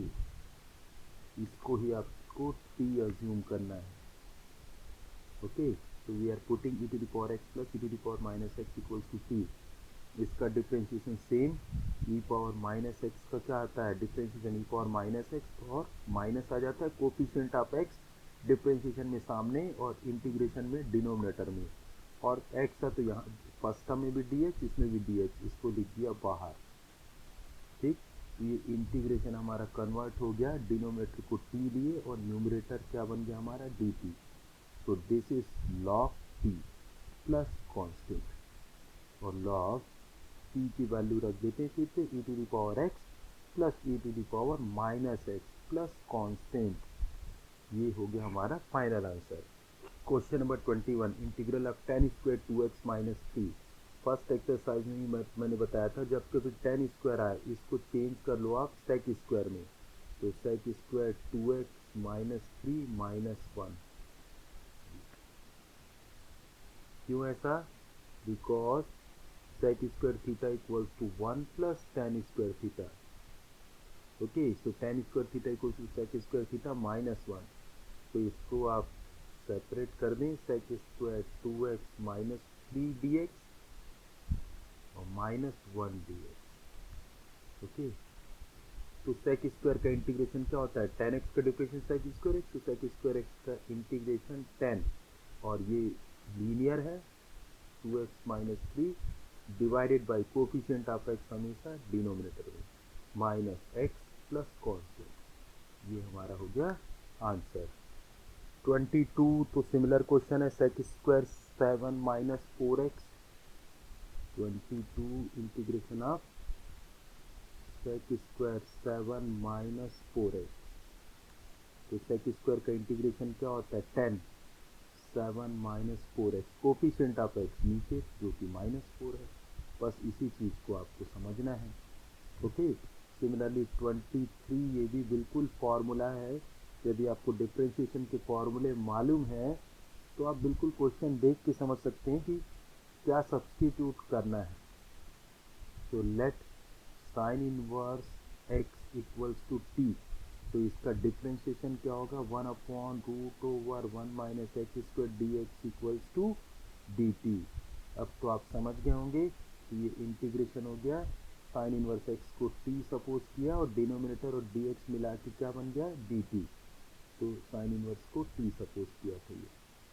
Speaker 1: इसको ही आपको t अज्यूम करना है। ओके, तो we are putting e to the power x plus e to the power minus x equals to t। इसका differentiation same e power minus x का क्या आता है differentiation e power minus x, और माइनस आ जाता है कोफिशिएंट ऑफ x डिफ्रेंशिएशन में सामने और इंटीग्रेशन में डिनोमिनेटर में, और x है तो यहाँ फर्स्ट टर्म में भी dx इसमें भी dx, इसको लिख दिया बाहर। ठीक, ये इंटीग्रेशन हमारा कन्वर्ट हो गया, डिनोमिनेटर को t लिए और न्यूमरेटर क्या बन गया हमारा dt। तो this is log t plus constant, और लॉग t की वैल्यू रख देते हैं फिर से e to the power x plus e to the power minus x plus constant. ये हो गया हमारा final answer. Question number 21, integral of tan square 2x minus 3। First exercise में ही मैंने बताया था, जब कभी tan स्क्वायर आए इसको चेंज कर लो आप sec स्क्वायर में। तो sec square 2x minus 3 minus 1। क्यों ऐसा? Because sec square theta equals to 1 plus tan square theta. Okay, so tan square theta equals to sec square theta minus 1। तो इसको आप सेपरेट कर दें, sec square 2x minus 3 dx और माइनस 1 dx। ओके, तो sec स्क्वायर का इंटीग्रेशन क्या होता है tan x का डिफरेंशिएशन sec स्क्वायर x, तो sec स्क्वायर x का इंटीग्रेशन 10, और ये लीनियर है 2x minus 3 divided by coefficient of x हमेशा डिनोमिनेटर में माइनस x प्लस कांस्टेंट। ये हमारा हो गया आंसर। 22 तो सिमिलर क्वेश्चन है, sec square 7 minus 4x। 22 integration of sec square 7 minus 4x। तो sec स्क्वायर का इंटीग्रेशन क्या होता है 10 7 minus 4x, coefficient of x नीचे जो कि माइनस 4 है। बस इसी चीज़ को आपको समझना है। ओके, सिमिलरली 23 ये भी बिल्कुल फॉर्मूला है। यदि आपको डिफ्रेंशिएशन के फॉर्मूले मालूम है तो आप बिल्कुल क्वेश्चन देख के समझ सकते हैं कि क्या सब्स्टिट्यूट करना है। तो let sine inverse x equals to t, तो इसका डिफ्रेंशिएशन क्या होगा, 1/√/1 minus x square d x equals to d t. अब तो आप समझ गए होंगे कि ये इंटीग्रेशन हो गया, साइन इनवर्स एक्स को टी सपोज किया और डिनोमिनेटर और डी एक्स मिला के क्या बन गया, डी टी। तो साइन इनवर्स को टी सपोज किया था ये,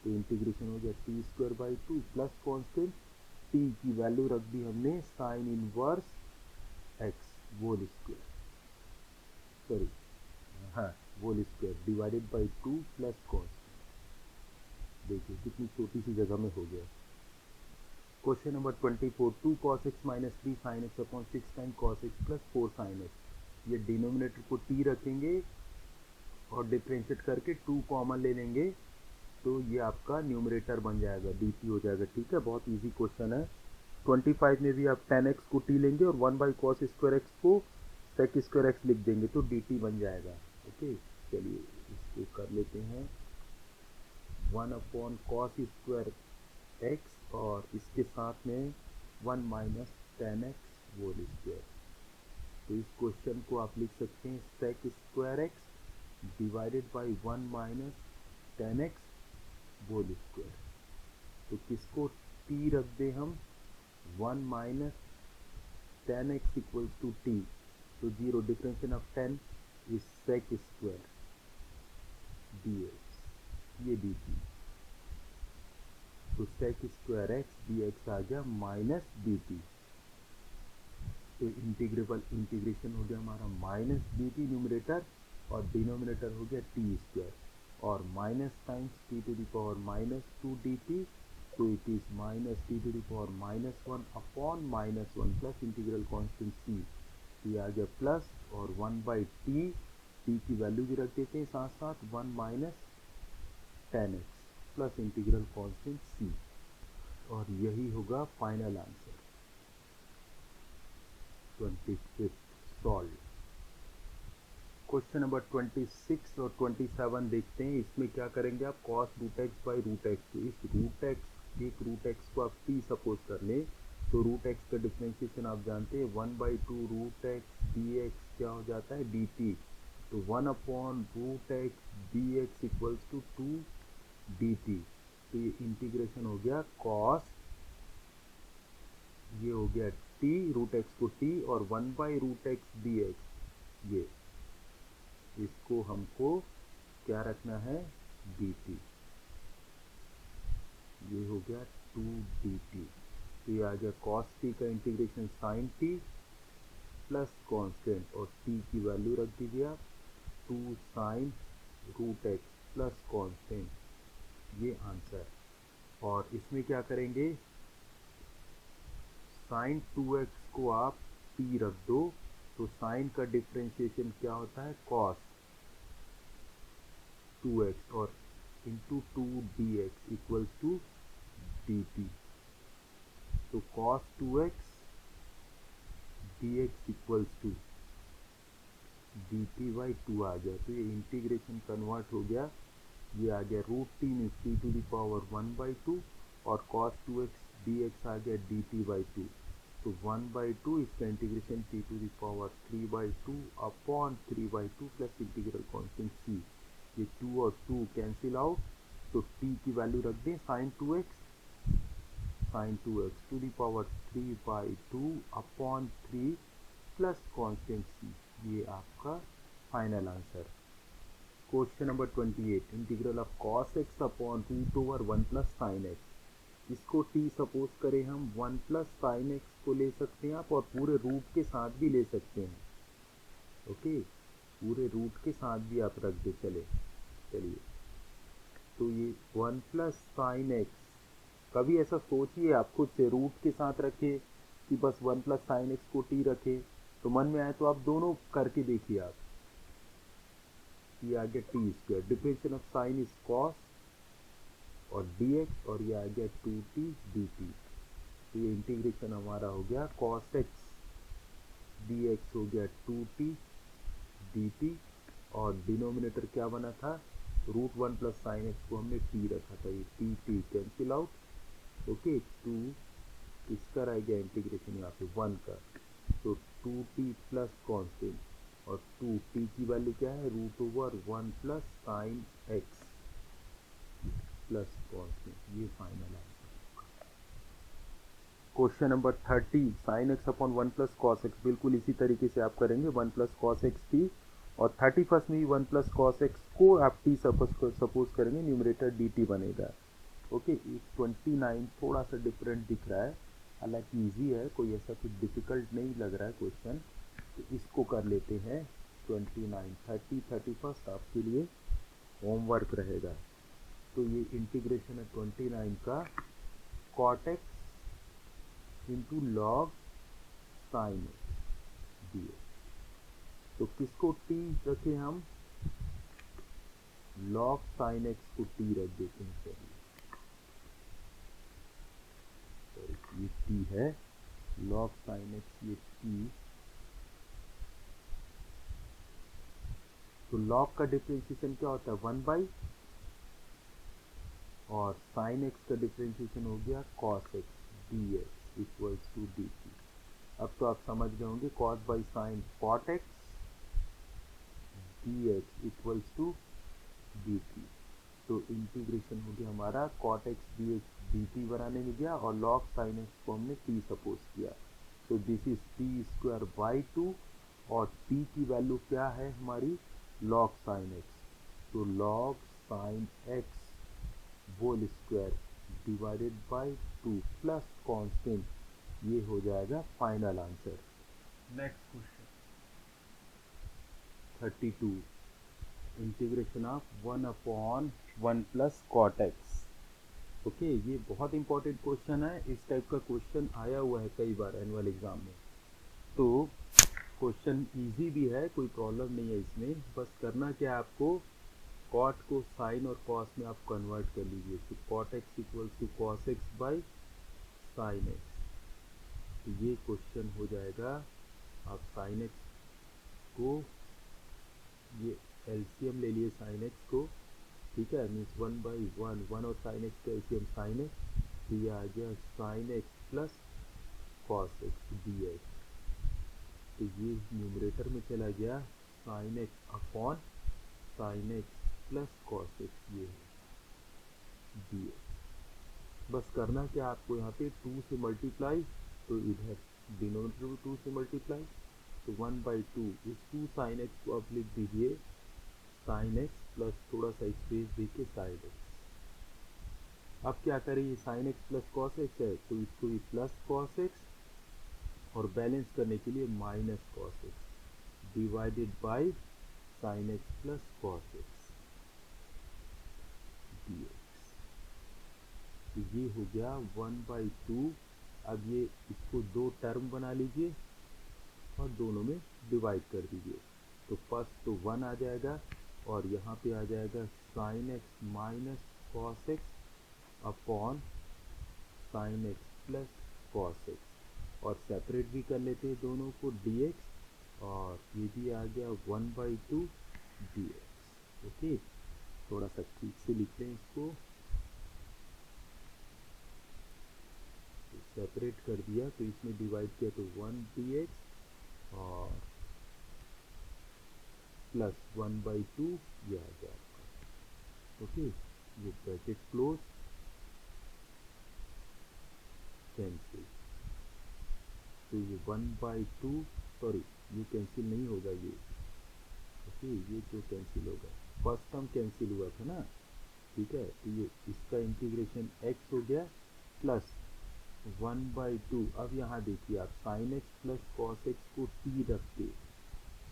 Speaker 1: तो इंटीग्रेशन हो गया t square by two plus constant t की वैल्यू रख दी हमने sine inverse x whole square, sorry हाँ whole square divided by two plus constant. देखिए कितनी छोटी सी जगह में हो गया। Question number 24, 2 cos x minus 3 sin x upon 6 time cos x plus 4 sin x। ये डिनोमिनेटर को t रखेंगे और डिफ्रेंशिएट करके 2 कॉमन ले लेंगे, तो ये आपका न्यूमरेटर बन जाएगा, dt हो जाएगा। ठीक है, बहुत इजी क्वेश्चन है। 25 में भी आप tan x को t लेंगे और 1/cos स्क्वायर x को sec स्क्वायर x लिख देंगे, तो dt बन जाएगा। ओके, चलिए इसको कर लेते हैं, 1/cos स्क्वायर x और इसके साथ में 1 minus tan x whole square. तो इस क्वेश्चन को आप लिख सकते हैं sec square x divided by 1 minus tan x whole square. तो किसको t रख दें हम, 1 minus tan x equals to t, तो zero, differentiation of tan is sec square dx, ये dt, तो sec स्क्वायर x dx आ गया माइनस dt। तो इंटीग्रेशन हो गया हमारा माइनस dt न्यूमरेटर और डिनोमिनेटर हो गया टी स्क्वायर और minus times t to the power minus 2 dt, तो it is minus t to the power minus 1 upon minus 1 plus integral constant c, ये आ गया प्लस और 1 बाई टी, टी की वैल्यू भी रख देते हैं साथ साथ 1 minus tan x plus integral constant c, और यही होगा final answer. 25 solve. Question number 26 और 27 देखते हैं। इसमें क्या करेंगे आप, cos root x by root x, तो इस रूट एक्स, एक रूट एक्स को आप t सपोज कर लें, तो रूट एक्स का डिफ्रेंशिएशन आप जानते हैं 1/2 रूट एक्स डी एक्स क्या हो जाता है dt, तो 1/√x dx equals to 2 dt। तो ये इंटीग्रेशन हो गया cos, ये हो गया t, रूट एक्स को t और 1/√x dx, ये इसको हमको क्या रखना है dt, ये हो गया 2 dt। तो ये आ गया cos t का integration sin t plus constant और t की वैल्यू रख दीजिए आप 2 sin root x plus constant, ये आंसर। और इसमें क्या करेंगे, sin 2x को आप t रख दो, तो sin का डिफ्रेंशिएशन क्या होता है cos 2x और into 2 dx equals to dt, तो cos 2x dx equals to dt by 2 आ गया। तो ये इंटीग्रेशन कन्वर्ट हो गया, ये आ गया √t means t to the power 1/2 और cos 2x dx आ गया dt बाई 2, तो 1/2 इसका integration t to the power 3/2 upon 3/2 plus integral constant c, ये 2 और 2 कैंसिल आउट, तो t की वैल्यू रख दें sin 2x to the power 3/2 upon 3 plus constant c, ये आपका final answer. Question number 28, integral of cos x upon √1 plus sin x, इसको t सपोज करें हम 1 प्लस sin x को ले सकते हैं आप और पूरे रूट के साथ भी ले सकते हैं। ओके, पूरे रूट के साथ भी आप रख दे, चलिए तो ये 1 प्लस sin x, कभी ऐसा सोचिए आप खुद से, रूट के साथ रखे कि बस 1 प्लस sin x को t रखे, तो मन में आए तो आप दोनों करके देखिए आप, ये आ गया t square, differentiation of sine is cos और dx, और ये आ गया 2t dt, तो ये इंटीग्रेशन हमारा हो गया cos x dx हो गया 2t dt, और डिनोमिनेटर क्या बना था, √1 प्लस sin x को हमने t रखा था, ये t कैंसिल आउट, ओके, 2 इसका रह गया इंटीग्रेशन यहाँ पे 1 का, तो 2t प्लस कांस्टेंट और 2 टी की वैल्यू क्या है √1 plus sign x plus cos में। ये final answer. Question number 30 sine x upon 1 plus cos x, बिल्कुल इसी तरीके से आप करेंगे 1 प्लस कॉस एक्स टी, और 31 में भी 1 प्लस कॉस एक्स को आप टी सपोज करेंगे, न्यूमरेटर डी टी बनेगा। ओके 29 थोड़ा सा डिफरेंट दिख रहा है, हालांकि इजी है, कोई ऐसा कुछ डिफिकल्ट नहीं लग रहा है क्वेश्चन, तो इसको कर लेते हैं 29। 31 आपके लिए होमवर्क रहेगा। तो ये इंटीग्रेशन है 29 का cot x into log sine दिए, तो किसको टी रखें हम, लॉग साइन एक्स को टी रख देते हैं। चलिए ये टी है, लॉग साइन एक्स ये टी, तो लॉग का डिफरेंशिएशन क्या होता है 1 बाई, और साइन एक्स का डिफरेंशिएशन हो गया cos x d x equals to d t. अब तो आप समझ गए होंगे cos by sine cot x d x equals to d t. तो इंटीग्रेशन हो गया हमारा cot x d x d t बनाने में गया, और लॉग साइन एक्स को हमने टी सपोज किया, तो this is t square by 2, और टी की वैल्यू क्या है हमारी लॉग साइन एक्स, तो log sine x whole square divided by 2 plus constant, ये हो जाएगा final answer.
Speaker 2: Next question
Speaker 1: 32 integration of 1 upon 1 plus cot x. Okay ये बहुत इंपॉर्टेंट क्वेश्चन है, इस टाइप का क्वेश्चन आया हुआ है कई बार एनुअल एग्जाम में, तो क्वेश्चन इजी भी है, कोई प्रॉब्लम नहीं है इसमें, बस करना क्या है आपको, कॉट को साइन और कॉस में आप कन्वर्ट कर लीजिए, तो cot x equals to cos x by sine x, तो ये क्वेश्चन हो जाएगा, आप साइन एक्स को ये एलसीएम ले लिए साइन एक्स को, ठीक है, मीन्स 1 बाई 1 और साइन एक्स का एलसीएम साइन एक्स, तो ये आ गया sine x plus cos x d x, तो ये न्यूमरेटर में चला गया sine x upon sine x plus cos x, ये डी एक्स। बस करना क्या आपको यहाँ पे 2 से मल्टीप्लाई, तो इधर डिनोमिनेटर में 2 से मल्टीप्लाई, तो 1 बाई 2, इस 2 साइन एक्स को आप लिख दीजिए साइन एक्स प्लस थोड़ा सा स्पेस देके साइन एक्स। अब क्या करें, ये sign x plus cos x है, तो इसको भी प्लस कॉस एक्स, और बैलेंस करने के लिए minus cos x divided by sine x plus cos x d x, तो ये हो गया 1 बाई 2। अब ये इसको दो टर्म बना लीजिए और दोनों में डिवाइड कर दीजिए, तो फर्स्ट तो 1 आ जाएगा, और यहाँ पे आ जाएगा sign x minus cos x upon sine x plus cos x, और सेपरेट भी कर लेते हैं दोनों को डी एक्स, और ये भी आ गया 1 बाई 2 डी एक्स। ओके थोड़ा सा ठीक से लिख लें इसको, सेपरेट कर दिया, तो इसमें डिवाइड किया तो 1 डी एक्स और प्लस 1 बाई 2 ये आ गया आपका। ओके ये ब्रैकेट क्लोज, कैंसिल, तो ये 1 बाई 2, सॉरी ये कैंसिल नहीं होगा ये, ओके ये तो कैंसिल होगा, फर्स्ट टर्म कैंसिल हुआ था ना, ठीक है, तो ये इसका इंटीग्रेशन x हो गया प्लस 1 बाई 2। अब यहाँ देखिए आप sine x plus cos x को t रख के,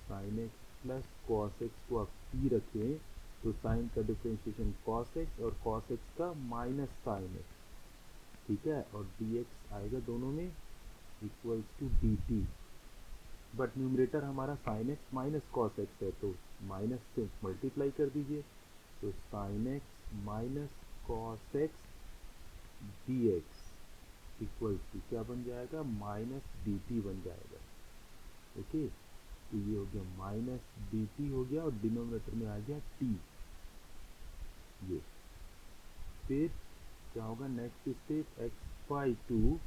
Speaker 1: sine x plus cos x को आप t रखें, तो साइन का डिफरेंशिएशन कॉस एक्स, और कॉस एक्स का माइनस साइन एक्स, ठीक है, और dx आएगा दोनों में equals to dt, but numerator हमारा sine x minus cos x है, तो माइनस से मल्टीप्लाई कर दीजिए, तो sine x minus cos x d x equals to क्या बन जाएगा, माइनस डी टी बन जाएगा। ओके तो ये हो गया माइनस डी टी हो गया, और डिनोमिनेटर में आ गया टी, ये फिर क्या होगा next step, x by 2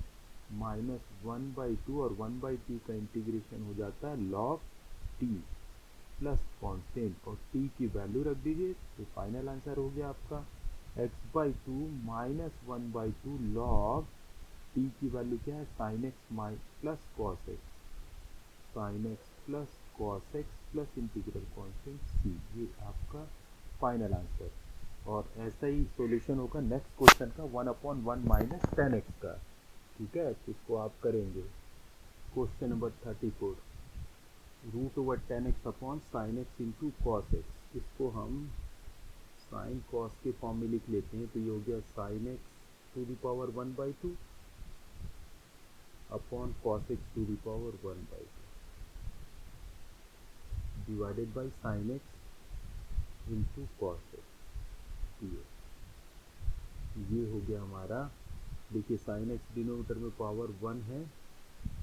Speaker 1: minus 1 by 2, और 1 बाई टी का इंटीग्रेशन हो जाता है लॉग टी, प्लस कांस्टेंट और t की वैल्यू रख दीजिए, तो फाइनल आंसर हो गया आपका x/2 माइनस 1/2 लॉग t की वैल्यू क्या है sin x plus cos x, sin x plus cos x plus integral constant c, ये आपका फाइनल आंसर। और ऐसा ही सॉल्यूशन होगा नेक्स्ट क्वेश्चन का 1/1 माइनस 10x का। ठीक है, तो इसको आप करेंगे। Question number 34, √10x upon sine x into cos x, इसको हम साइन कॉस के फॉर्म में लिख लेते हैं, तो ये हो गया sine x to the power 1/2 upon cos x to the power 1/2 divided by sine x into cos x, ये हो गया हमारा। देखिए साइन एक्स डिनोमिनेटर में पावर 1 है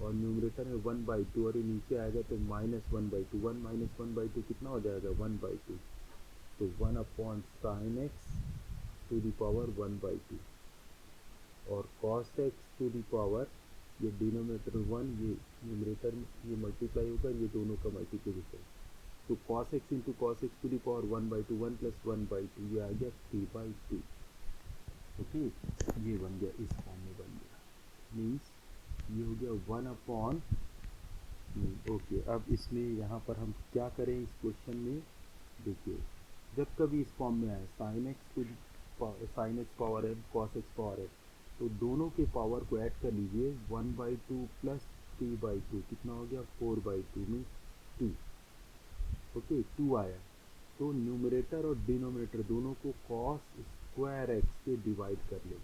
Speaker 1: और न्यूमरेटर में 1/2, और ये नीचे आएगा तो -1/2, 1 माइनस 1/2 कितना हो जाएगा 1/2, तो 1 upon sine x to the power 1/2 और cos x to the power, ये डिनोमिनेटर 1, ये न्यूमरेटर में ये मल्टीप्लाई होगा, ये दोनों का मल्टीप्लिकेशन, तो cos x into cos x to the power 1/2, 1 plus 1/2, ये आ गया 3/2। ओके, ये बन गया, इस फॉर्म में बन गया, मीन्स ये हो गया 1 अपॉन। ओके, अब इसमें यहाँ पर हम क्या करें इस क्वेश्चन में, देखिए जब कभी इस फॉर्म में आए sine x to sine x power n cos x power n, तो दोनों के पावर को ऐड कर लीजिए, 1/2 प्लस 3/2 कितना हो गया 4/2 मीन्स 2। ओके, 2 आया, तो न्यूमरेटर और डिनोमिनेटर दोनों को कॉस स्क्वायर एक्स से डिवाइड कर ले।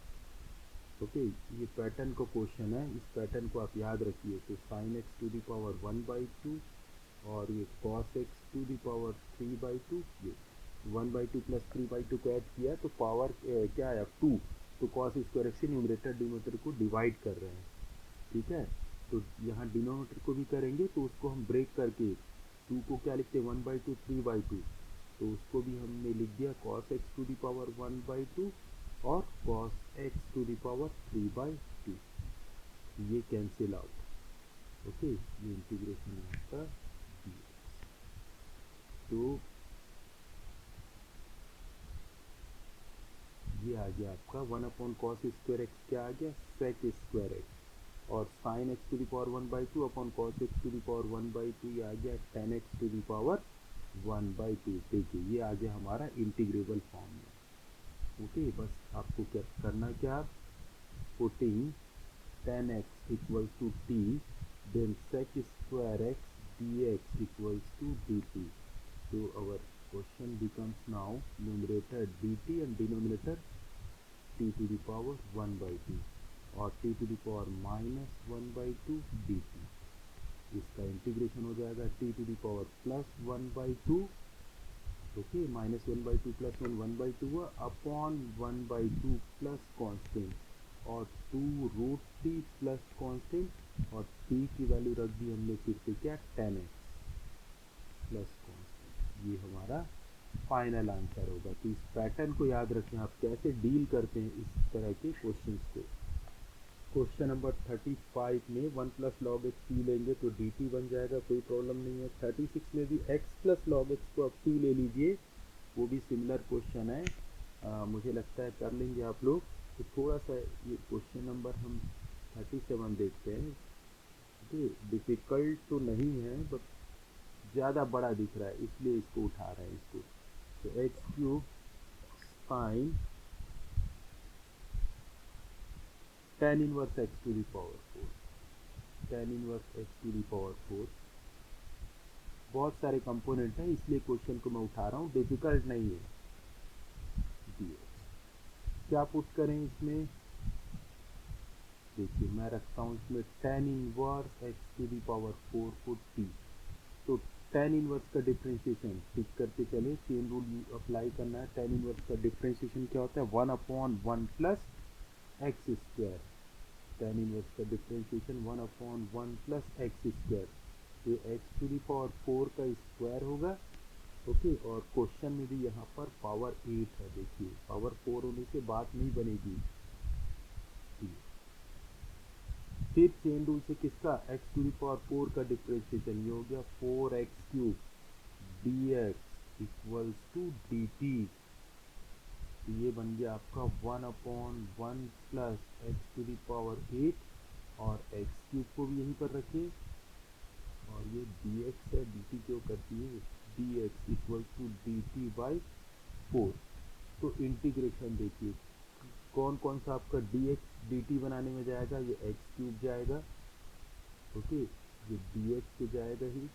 Speaker 1: ओके, ये पैटर्न का क्वेश्चन है, इस पैटर्न को आप याद रखिए, तो sine x to the power 1/2 और ये cos x to the power 3/2, ये 1/2 प्लस 3/2 को ऐड किया तो पावर क्या आया 2, तो कॉस स्क्वायर एक्स से न्यूमरेटर डिनोमिनेटर को डिवाइड कर रहे हैं। ठीक है, तो यहाँ डिनोमिनेटर को भी करेंगे तो उसको हम ब्रेक करके 2 को क्या लिखते हैं 1/2 3/2, तो उसको भी हमने लिख दिया cos x to the power 1/2 और cos x to the power 3/2, ये कैंसिल आउट। ओके, ये इंटीग्रेशन आपका dx, तो ये आ गया आपका 1 अपॉन कॉस स्क्वायर एक्स, क्या आ गया सेक स्क्वायर एक्स, और sine x to the power 1/2 upon cos x to the power 1/2, ये आ गया tan x to the power 1/2। देखिए ये आ गया हमारा इंटीग्रेबल फॉर्म में। ओके, बस आपको क्या करना, क्या putting tan x equals to t, then sec square x dx equals to dt, so our question becomes now numerator dt and denominator t to the power 1/2 और t to the power minus 1/2 dt, इसका इंटीग्रेशन हो जाएगा t to the power plus 1/2, okay, minus 1/2 plus 1/2 हुआ अपॉन 1/2 प्लस कांस्टेंट और 2√t प्लस कांस्टेंट और t की वैल्यू रख दी हमने फिर से क्या tan x प्लस कांस्टेंट, ये हमारा फाइनल आंसर होगा। तो इस पैटर्न को याद रखें, आप कैसे डील करते हैं इस तरह के क्वेश्चंस को। क्वेश्चन नंबर 35 में 1 प्लस लॉग एक्स टी लेंगे तो डी टी बन जाएगा, कोई प्रॉब्लम नहीं है। 36 में भी x प्लस लॉग एक्स को आप टी ले लीजिए, वो भी सिमिलर क्वेश्चन है, मुझे लगता है कर लेंगे आप लोग। तो थोड़ा सा ये क्वेश्चन नंबर हम 37 देखते हैं, डिफ़िकल्ट तो नहीं है बट ज़्यादा बड़ा दिख रहा है इसलिए इसको उठा रहे हैं इसको। तो x³ sine tan inverse x to the power 4, tan inverse x to the power 4, बहुत सारे कंपोनेंट हैं इसलिए क्वेश्चन को मैं उठा रहा हूँ, डिफिकल्ट नहीं है। क्या पुट करें इसमें, देखिए मैं रखता हूँ इसमें tan inverse x to the power 4 को t, तो tan इनवर्स का डिफ्रेंशिएशन टिक करते चले, चेन रूल अप्लाई करना है। tan इनवर्स का डिफ्रेंशिएशन क्या होता है 1/1 plus x square, tan inverse का डिफ्रेंशिएशन 1/1 प्लस एक्स स्क्वायर, तो x टू द पावर 4 का स्क्वायर होगा। ओके, और क्वेश्चन में भी यहाँ पर पावर 8 है, देखिए पावर 4 होने से बात नहीं बनेगी। फिर चेन रूल से किसका x टू द पावर 4 का डिफ्रेंशिएशन, ये हो गया 4x³ dx equals to dt, तो ये बन गया आपका 1/1 plus x to the power 8 और एक्स क्यूब को भी यहीं पर रखें और ये dx है dt क्यों करती है dx equals to dt by 4। तो इंटीग्रेशन देखिए कौन कौन सा आपका dx dt बनाने में जाएगा, ये एक्स क्यूब जाएगा, ओके, ये dx तो जाएगा ही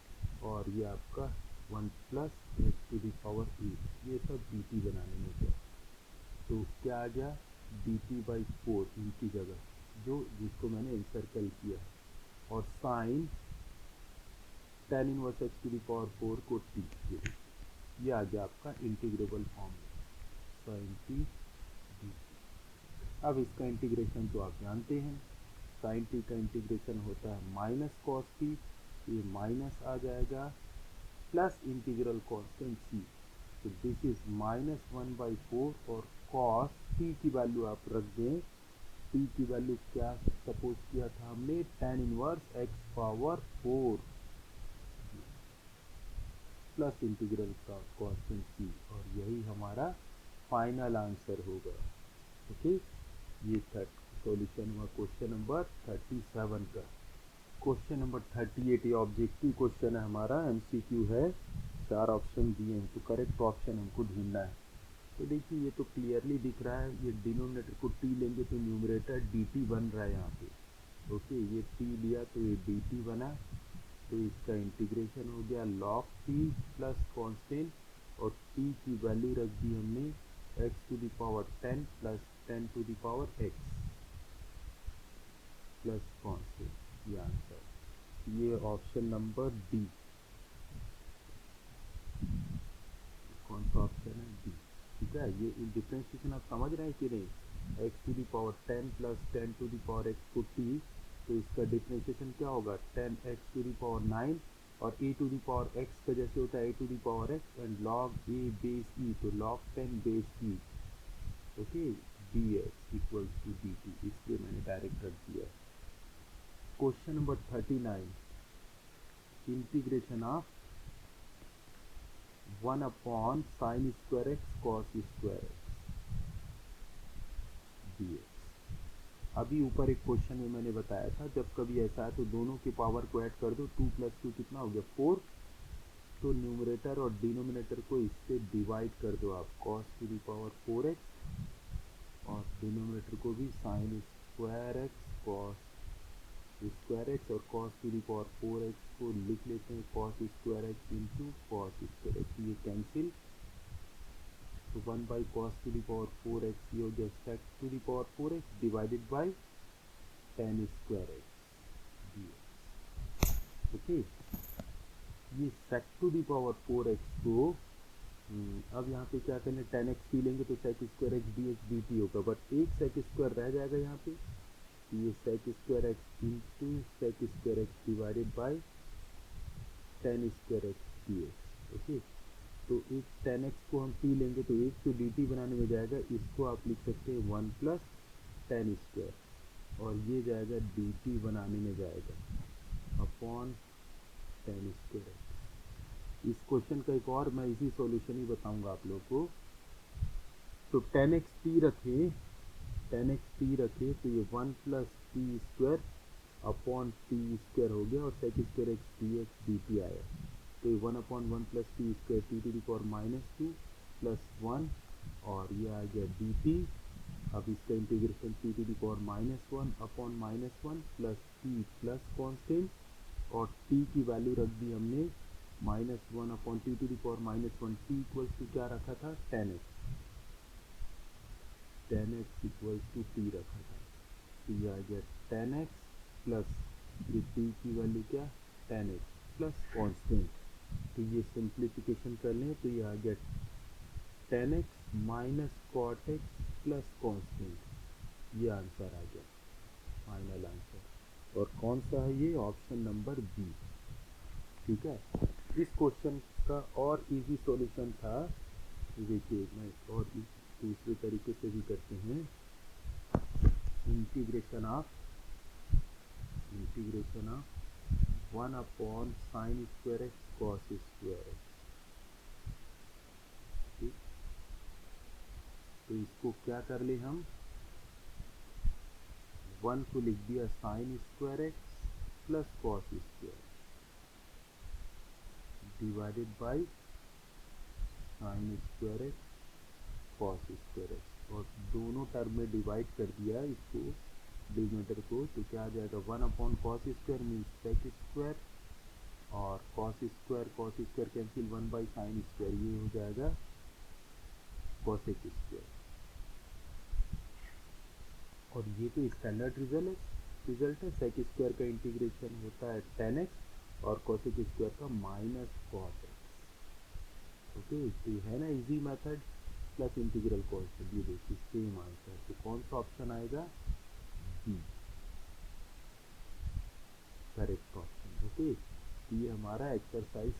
Speaker 1: और ये आपका 1 plus x to the power 8 ये सब dt बनाने में जाएगा। तो क्या आ गया dt बाई 4 इनकी जगह जो जिसको मैंने इंसर्कल किया और sine tan inverse x to the power 4 को t, ये आ गया आपका integrable form sine t dt। अब इसका इंटीग्रेशन तो आप जानते हैं साइन t का इंटीग्रेशन होता है माइनस कॉस t, ये माइनस आ जाएगा प्लस इंटीग्रल कांस्टेंट c, तो दिस इज -1/4 और कॉस t की वैल्यू आप रख दें, t की वैल्यू क्या सपोज किया था हमने tan inverse x power 4 plus integral का कांस्टेंट c और यही हमारा फाइनल आंसर होगा। ओके, ये सॉल्यूशन हुआ क्वेश्चन नंबर 37 का। क्वेश्चन नंबर 38 ये ऑब्जेक्टिव क्वेश्चन है हमारा, एमसीक्यू है, 4 ऑप्शन दिए हैं तो करेक्ट ऑप्शन हमको ढूंढना है। तो देखिए ये तो क्लियरली दिख रहा है, ये डिनोमिनेटर को t लेंगे तो न्यूमरेटर dt बन रहा है यहाँ पे। ओके, ये t लिया तो ये dt बना, तो इसका इंटीग्रेशन हो गया log t प्लस कांस्टेंट और t की वैल्यू रख दी हमने x to the power 10 plus 10 to the power x plus constant, ये आंसर, ये ऑप्शन नंबर डी। कौन सा ऑप्शन है डी, ठीक है। ये डिफरेंशिएशन आप समझ रहे हैं कि नहीं, x to the power 10 plus 10 to the power x को t, तो इसका डिफरेंशिएशन क्या होगा 10x टू द पावर 9 और a to the power x का जैसे होता है a to the power x and log a base e, तो log 10 base e, okay, dx equals to dt, इसलिए मैंने डायरेक्ट रख दिया। Question number 39, integration of 1/sin square x cos square x dx। अभी ऊपर एक क्वेश्चन में मैंने बताया था जब कभी ऐसा है तो दोनों के पावर को ऐड कर दो, 2 + 2 कितना हो गया 4, तो न्यूमरेटर और डिनोमिनेटर को इससे डिवाइड कर दो आप, cos to the power 4x और डिनोमिनेटर को भी sin square x cos square x और cos to the power 4x को लिख लेते हैं cos square x into cos square x, ये कैंसिल, तो 1/cos to the power 4x ये हो गया sec to the power 4x divided by tan square x dx। Okay, ये sec to the power 4x को अब यहाँ पे क्या करना है, tan x पी लेंगे तो sec square x dx dt होगा, बट एक sec स्क्वायर रह जाएगा यहाँ पे, ये sec square x into sec square x divided by tan square x dx। Okay, तो एक tan x को हम पी लेंगे तो एक तो dt बनाने में जाएगा, इसको आप लिख सकते हैं 1 प्लस tan स्क्वायर और ये जाएगा dt बनाने में जाएगा अपॉन tan स्क्वायर x। इस क्वेश्चन का एक और मैं इसी सॉल्यूशन ही बताऊंगा आप लोगों को। तो tan x p रखे तो ये 1 plus p square upon t square हो गया और sec square x dx dt आया, तो ये 1/1 plus p square t to the power -2 plus 1 और ये आ गया dt। अब इसका integration t to the power -1 upon -1 plus p plus constant और t की वैल्यू रख दी हमने -1 upon t to the power -1, t equals to क्या रखा था tan x equals to t रखा था, तो ये आ गया tan x प्लस ये t की वैल्यू क्या tan x प्लस कांस्टेंट, तो ये सिंप्लीफिकेशन कर लें तो ये आ गया tan x minus cot x plus constant, ये आंसर आ गया फाइनल आंसर। और कौन सा है ये, ऑप्शन नंबर बी, ठीक है। इस क्वेश्चन का और इजी सॉल्यूशन था, देखिए मैं और दूसरे तरीके से भी करते हैं, integration of 1/sin square x cos square x, तो इसको क्या कर ले हम, 1 को लिख दिया sine square x plus cos square divided by sine square x cos square x, और दोनों टर्म में डिवाइड कर दिया इसको डिनोमिनेटर को, तो क्या आ जाएगा 1 upon cos square means sec square, और cos square cancel 1 by sine square, ये हो जाएगा कॉसेक स्क्वायर। और ये तो स्टैंडर्ड रिजल्ट है। सेक स्क्वायर का इंटीग्रेशन होता है tan x और कॉसेक स्क्वायर का माइनस कॉस एक्स। ओके, तो ये है ना easy method plus integral constant, ये देखिए सेम आंसर। तो कौन सा ऑप्शन आएगा, बी करेक्ट ऑप्शन। ओके, तो ये हमारा एक्सरसाइज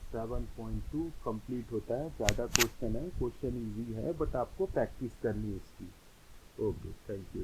Speaker 1: 7.2 कंप्लीट होता है। ज़्यादा क्वेश्चन है, क्वेश्चन इजी है बट आपको प्रैक्टिस करनी है इसकी। Okay, thank you.